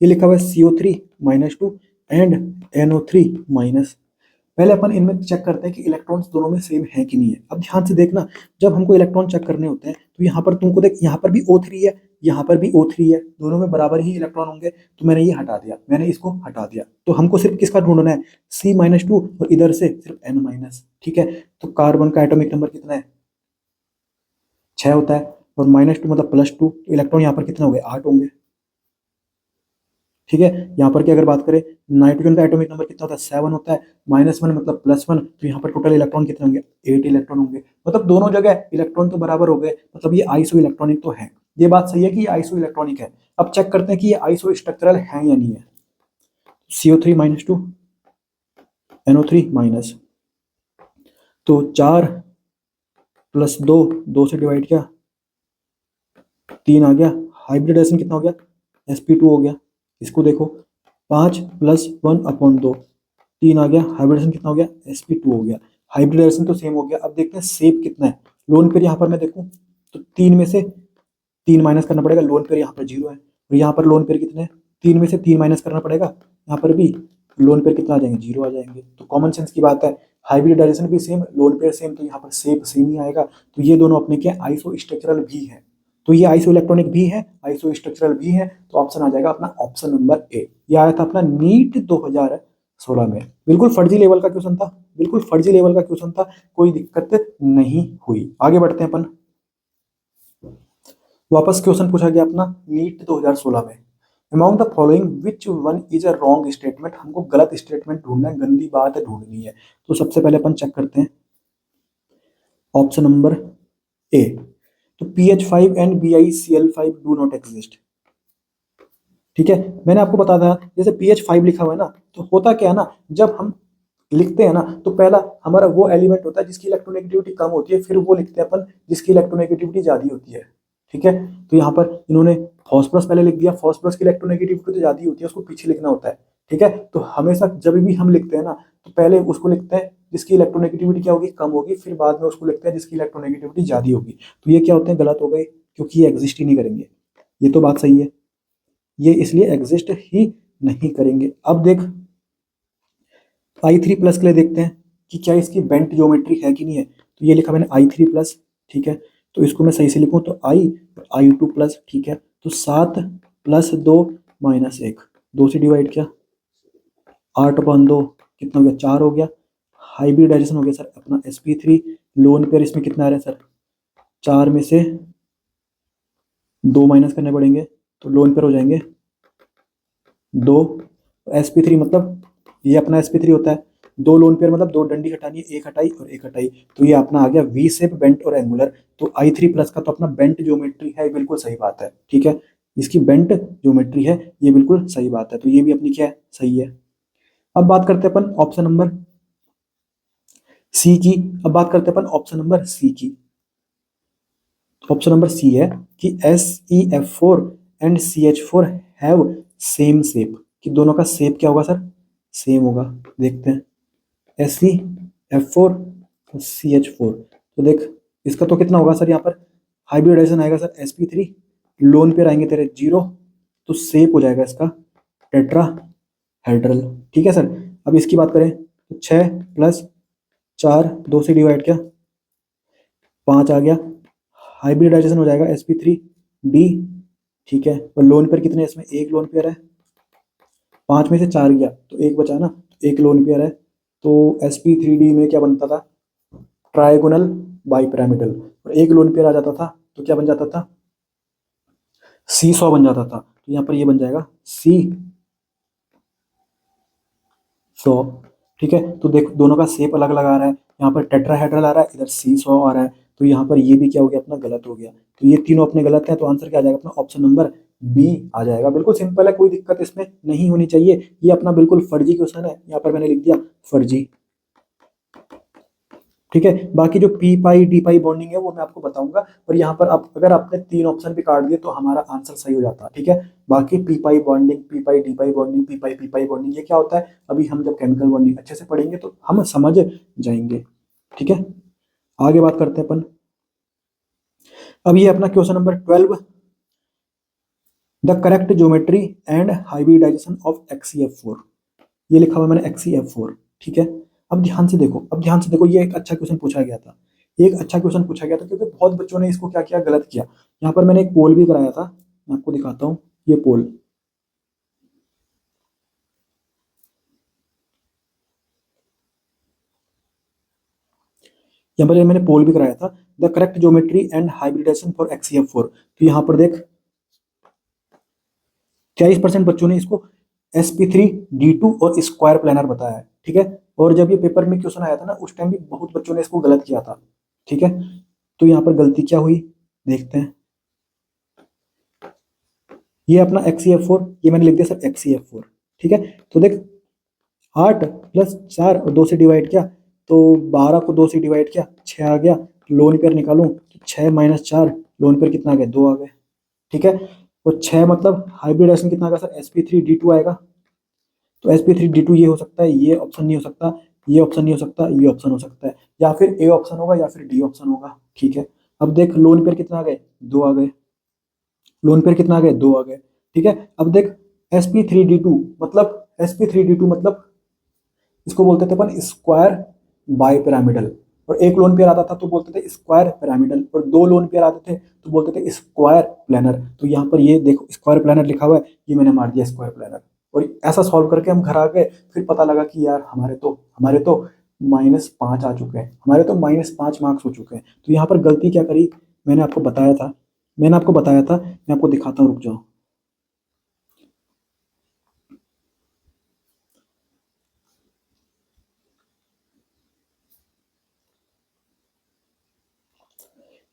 ये लिखा हुआ है CO3 -2 एंड NO3-। पहले अपन इनमें चेक करते हैं कि इलेक्ट्रॉन्स दोनों में सेम है कि नहीं है। अब ध्यान से देखना, जब हमको इलेक्ट्रॉन चेक करने होते हैं तो यहाँ पर तुमको देख, यहाँ पर भी O3 है, यहाँ पर भी O3 है, दोनों में बराबर ही इलेक्ट्रॉन होंगे। तो मैंने ये हटा दिया, मैंने इसको हटा दिया। तो हमको सिर्फ किसका ढूंढना है? C-2 और इधर से सिर्फ N-। ठीक है, तो कार्बन का एटॉमिक नंबर कितना है? 6 होता है, और -2 मतलब +2, तो इलेक्ट्रॉन यहाँ पर कितना हो गए? 8 होंगे। ठीक है, यहाँ पर की अगर बात करें, नाइट्रोजन का एटॉमिक नंबर कितना होता है? 7 होता है, -1 मतलब +1, तो यहाँ पर टोटल इलेक्ट्रॉन कितने होंगे? 8 इलेक्ट्रॉन होंगे। मतलब दोनों जगह इलेक्ट्रॉन तो बराबर हो गए, मतलब ये आइसो इलेक्ट्रॉनिक तो है। ये बात सही है कि ये आइसो इलेक्ट्रॉनिक है। अब चेक करते हैं कि ये आइसो स्ट्रक्चरल है या नहीं है। CO3 -2 NO3-, तो 4 + 2, 2 से डिवाइड किया 3 आ गया। हाइब्रिडाइजेशन कितना हो गया? sp2 हो गया। इसको देखो, 5 + 1/2, 3 आ गया। हाइब्रिडेशन कितना हो गया? sp2 हो गया। हाइब्रिडाइजेशन तो सेम हो गया। अब देखते हैं शेप कितना है। लोन पेयर यहाँ पर मैं देखूं तो 3 में से 3 माइनस करना पड़ेगा, लोन पेयर यहाँ पर 0 है। और यहाँ पर लोन पेयर कितने हैं? 3 में से 3 माइनस करना पड़ेगा, यहाँ पर भी लोन पेयर कितना आ जाएंगे? 0 आ जाएंगे। तो कॉमन सेंस की बात है, हाइब्रिडाइजेशन भी सेम, लोन पेयर सेम, तो यहाँ पर शेप सेम ही आएगा। तो ये दोनों अपने क्या? आइसो स्ट्रक्चरल भी है। तो ये आइसो इलेक्ट्रॉनिक भी है, आइसो स्ट्रक्चरल भी है। तो ऑप्शन आ जाएगा अपना ऑप्शन नंबर ए। ये आया था अपना नीट 2016 में। बिल्कुल फर्जी लेवल का क्वेश्चन था, बिल्कुल फर्जी लेवल का क्वेश्चन था, कोई दिक्कत नहीं हुई। आगे बढ़ते हैं अपन, वापस क्वेश्चन पूछा गया अपना नीट 2016 में, among the following which one is a wrong statement. हमको गलत स्टेटमेंट ढूंढना है, गंदी बात ढूंढनी है। तो सबसे पहले अपन चेक करते हैं ऑप्शन नंबर ए, तो PH5 and BiCl5 do not exist. ठीक है, मैंने आपको बताया था जैसे PH5 लिखा हुआ है ना, तो होता क्या है ना, जब हम लिखते हैं ना, तो पहला हमारा वो एलिमेंट होता है जिसकी इलेक्ट्रोनेगेटिविटी कम होती है, फिर वो लिखते हैं अपन जिसकी इलेक्ट्रोनेगेटिविटी ज्यादा होती है। ठीक है, तो यहाँ पर इन्होंने फॉस्फोरस पहले लिख दिया, फॉस्फोरस की इलेक्ट्रोनेगेटिविटी तो ज्यादा होती है, उसको पीछे लिखना होता है। ठीक है, तो हमेशा जब भी हम लिखते हैं ना, तो पहले उसको लिखते हैं जिसकी इलेक्ट्रोनेगेटिविटी क्या होगी, कम होगी, फिर बाद में उसको लिखते हैं जिसकी इलेक्ट्रोनेगेटिविटी ज्यादा होगी। तो ये क्या होते हैं, गलत हो गए, क्योंकि ये एग्जिस्ट ही नहीं करेंगे। ये तो बात सही है, ये इसलिए एग्जिस्ट ही नहीं करेंगे। अब देख i3 प्लस के लिए देखते हैं कि क्या इसकी बेंट ज्योमेट्री है कि नहीं है। तो ये लिखा मैंने i3 प्लस, ठीक है, तो इसको मैं सही से लिखूं तो i2 प्लस, ठीक है, तो 7 + 2 - 1, 2 से डिवाइड किया, 8/2 कितना हो गया, 4 हो गया। हाइब्रिडाइजेशन हो गया सर अपना sp3, लोन पेयर इसमें कितना आ रहा है सर, 4 में से 2 माइनस करने पड़ेंगे, तो लोन पेयर हो जाएंगे 2। sp3 मतलब ये अपना sp3 होता है, 2 लोन पेयर मतलब 2 डंडी हटानी है, एक हटाई और एक हटाई, तो ये अपना आ गया वी शेप बेंट और एंगुलर। तो i3 प्लस का तो अपना बेंट ज्योमेट्री है, बिल्कुल सही बात है। ठीक है, इसकी बेंट ज्योमेट्री है, ये बिल्कुल सही बात है, तो ये भी अपनी क्या है, सही है। अब बात करते हैं अपन ऑप्शन नंबर सी की। अब बात करते हैं अपन ऑप्शन नंबर सी की। ऑप्शन नंबर सी है कि SeF4 and CH4 have same shape, कि दोनों का शेप क्या होगा सर, सेम होगा। देखते हैं SeF4 और CH4, तो देख इसका तो कितना होगा सर, यहाँ पर हाइब्रिडाइजेशन आएगा सर sp3, लोन पेयर आएंगे तेरे 0, तो शेप हो जाएगा इसका टेट्राहेड्रल। ठीक है सर, अब इसकी बात करें तो 6 + 4, 2 से डिवाइड किया, 5 आ गया। हाइब्रिडाइजेशन हो जाएगा sp3d, ठीक है, और लोन पेयर कितने हैं इसमें, एक लोन पेयर है, 5 में से 4 गया तो एक बचा ना, एक लोन पेयर है, तो sp3d में क्या बनता था, ट्राइगोनल बाइपिरामिडल, और एक लोन पेयर आ जाता था तो क्या बन जाता था, सी सॉ बन जाता था। तो यहाँ पर ये बन जाएगा सी सौ। ठीक है, तो देख दोनों का शेप अलग अलग आ रहा है, यहाँ पर टेट्राहेड्रल आ रहा है, इधर सी सौ आ रहा है, तो यहाँ पर ये भी क्या हो गया अपना, गलत हो गया। तो ये तीनों अपने गलत हैं, तो आंसर क्या आ जाएगा अपना, ऑप्शन नंबर बी आ जाएगा। बिल्कुल सिंपल है, कोई दिक्कत इसमें नहीं होनी चाहिए, ये अपना बिल्कुल फर्जी क्वेश्चन है, यहाँ पर मैंने लिख दिया फर्जी। ठीक है, बाकी जो P pi d pi bonding है वो मैं आपको बताऊंगा, और यहाँ पर आप अगर आपने 3 ऑप्शन भी काट दिए तो हमारा आंसर सही हो जाता है। ठीक है, बाकी p pi bonding, p pi d pi bonding, p pi bonding, ये क्या होता है, अभी हम जब केमिकल बॉन्डिंग अच्छे से पढ़ेंगे तो हम समझ जाएंगे। ठीक है, आगे बात करते हैं अपन। अब ये अपना question number 12, the correct geometry and hybridization of XeF4, ये लिखा हुआ है मैंने XeF4। ठीक है, अब ध्यान से देखो, अब ध्यान से देखो, ये एक अच्छा क्वेश्चन पूछा गया था, एक अच्छा क्वेश्चन पूछा गया था, क्योंकि बहुत बच्चों ने इसको क्या किया, गलत किया। यहाँ पर मैंने एक पोल भी कराया था, मैं आपको दिखाता हूँ, ये पोल, यहाँ पर मैंने पोल भी कराया था, the correct geometry and hybridization for XeF4। तो यहाँ पर देख 43% बच्चों ने इसको sp3d2 और स्क्वायर प्लानर बताया है। ठीक है, और जब ये पेपर में क्वेश्चन आया था ना, उस टाइम भी बहुत बच्चों ने इसको गलत किया था। ठीक है, तो यहाँ पर गलती क्या हुई, देखते हैं। ये अपना XeF4, ये मैंने लिख दिया सर XeF4। ठीक है, तो देख 8 + 4 और 2 से डिवाइड किया, तो 12 को 2 से डिवाइड किया, 6 आ गया। लोन पेयर निकालूं तो 6 - 4, लोन पेयर कितना आ गया, 2 आ गए। ठीक है, और 6 मतलब हाइब्रिडाइजेशन कितना आ गया सर, sp3d2 आएगा, तो sp3d2 ये हो सकता है, ये ऑप्शन नहीं हो सकता, ये ऑप्शन नहीं हो सकता, ये ऑप्शन हो सकता है, या फिर ए ऑप्शन होगा या फिर डी ऑप्शन होगा। ठीक है, अब देख लोन पेयर कितना आ गए, 2 आ गए, लोन पेयर कितना आ गए, 2 आ गए। ठीक है, अब देख sp3d2 मतलब, sp3d2 मतलब इसको बोलते थे अपन स्क्वायर बाई पिरामिडल, और एक लोन पेयर आता था तो बोलते थे स्क्वायर पिरामिडल, और 2 लोन पेयर आते थे तो बोलते थे स्क्वायर प्लानर। तो यहाँ पर ये देखो स्क्वायर प्लानर लिखा हुआ है, ये मैंने मार दिया स्क्वायर प्लानर, और ऐसा सॉल्व करके हम घर आ गए। फिर पता लगा कि यार हमारे तो -5 आ चुके हैं, हमारे तो -5 मार्क्स हो चुके हैं। तो यहाँ पर गलती क्या करी, मैंने आपको बताया था, मैं आपको दिखाता हूँ, रुक जाओ।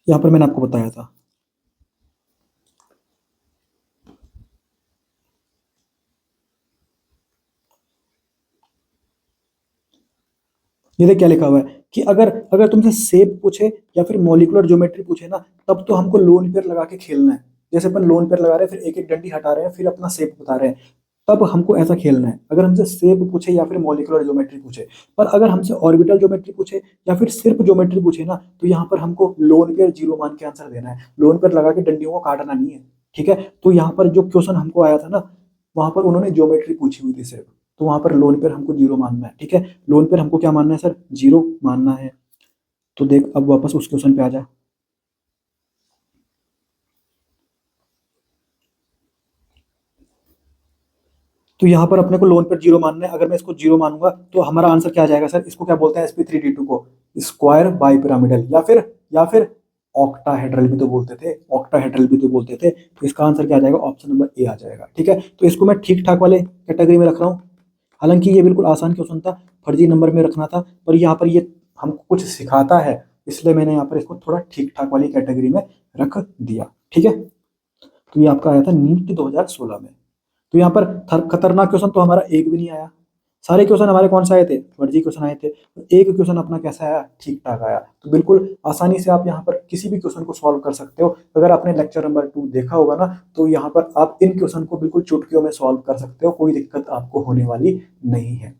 यहाँ पर मैंने आपको बताया था, ये देख क्या लिखा हुआ है कि अगर अगर तुमसे शेप पूछे या फिर मॉलिक्यूलर ज्योमेट्री पूछे ना, तब तो हमको लोन पेयर लगा के खेलना है। जैसे अपन लोन पेयर लगा रहे हैं, फिर एक एक डंडी हटा रहे हैं, फिर अपना शेप बता रहे हैं, तब हमको ऐसा खेलना है अगर हमसे शेप पूछे या फिर मॉलिक्यूलर ज्योमेट्री पूछे। पर अगर हमसे ऑर्बिटल ज्योमेट्री पूछे या फिर सिर्फ ज्योमेट्री पूछे ना, तो यहाँ पर हमको लोन पेयर जीरो मान के आंसर देना है, लोन पेयर लगा के डंडियों को काटना नहीं है। ठीक है, तो यहाँ पर जो क्वेश्चन हमको आया था ना, वहां पर उन्होंने ज्योमेट्री पूछी हुई थी सिर्फ, तो वहां पर लोन पेयर हमको जीरो मानना है। ठीक है, लोन पेयर हमको क्या मानना है सर? जीरो मानना है। तो देख अब वापस उस क्वेश्चन पे आ जा। तो यहाँ पर अपने को लोन पर जीरो मानना है। अगर मैं इसको जीरो मानूंगा तो हमारा आंसर क्या आ जाएगा सर? इसको क्या बोलते हैं sp3d2 को? स्क्वायर बाइपिरामिडल या फिर ऑक्टाहेड्रल भी तो बोलते थे, ऑक्टाहेड्रल भी तो बोलते थे। तो इसका आंसर क्या आ जाएगा? ऑप्शन नंबर ए आ जाएगा। ठीक है, तो इसको मैं ठीक ठाक वाले कैटेगरी में रख रहा हूँ। हालांकि ये बिल्कुल आसान क्वेश्चन था, फर्जी नंबर में रखना था, पर यहाँ पर ये हमको कुछ सिखाता है, इसलिए मैंने यहाँ पर इसको थोड़ा ठीक ठाक वाली कैटेगरी में रख दिया। ठीक है, तो ये आपका आया था नीट 2016 में। तो यहाँ पर खतरनाक क्वेश्चन तो हमारा एक भी नहीं आया। सारे क्वेश्चन हमारे कौन से आए थे? फर्जी क्वेश्चन आए थे। एक क्वेश्चन अपना कैसा आया? ठीक ठाक आया। तो बिल्कुल आसानी से आप यहाँ पर किसी भी क्वेश्चन को सॉल्व कर सकते हो। अगर आपने लेक्चर नंबर 2 देखा होगा ना, तो यहाँ पर आप इन क्वेश्चन को बिल्कुल चुटकियों में सॉल्व कर सकते हो, कोई दिक्कत आपको होने वाली नहीं है।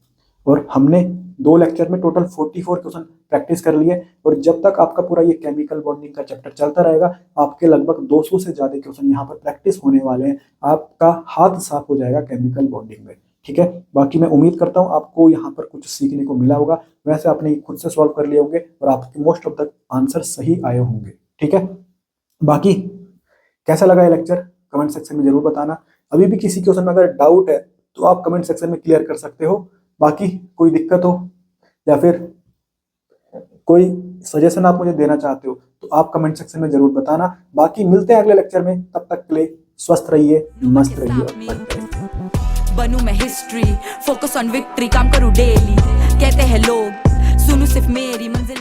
और हमने 2 लेक्चर में टोटल 44 क्वेश्चन प्रैक्टिस कर लिए, और जब तक आपका पूरा ये केमिकल बॉन्डिंग का चैप्टर चलता रहेगा, आपके लगभग 200 से ज्यादा क्वेश्चन यहाँ पर प्रैक्टिस होने वाले हैं। आपका हाथ साफ हो जाएगा केमिकल बॉन्डिंग में। ठीक है, बाकी मैं उम्मीद करता हूँ आपको यहाँ पर कुछ सीखने को मिला होगा। वैसे आपने खुद से सॉल्व कर लिए होंगे और आपके मोस्ट ऑफ द आंसर सही आए होंगे। ठीक है, बाकी कैसा लगा ये लेक्चर कमेंट सेक्शन में जरूर बताना। अभी भी किसी क्वेश्चन में अगर डाउट है तो आप कमेंट सेक्शन में क्लियर कर सकते हो। बाकी कोई दिक्कत हो या फिर कोई सजेशन आप मुझे देना चाहते हो तो आप कमेंट सेक्शन में जरूर बताना। बाकी मिलते हैं अगले लेक्चर में, तब तक के लिए स्वस्थ रहिए, मस्त रहिए और बनते रहिए।
बनूं मैं हिस्ट्री, फोकस ऑन विक्ट्री, काम करूं डेली। कहते हैं लोग सुनूं सिर्फ मेरी मंजिल।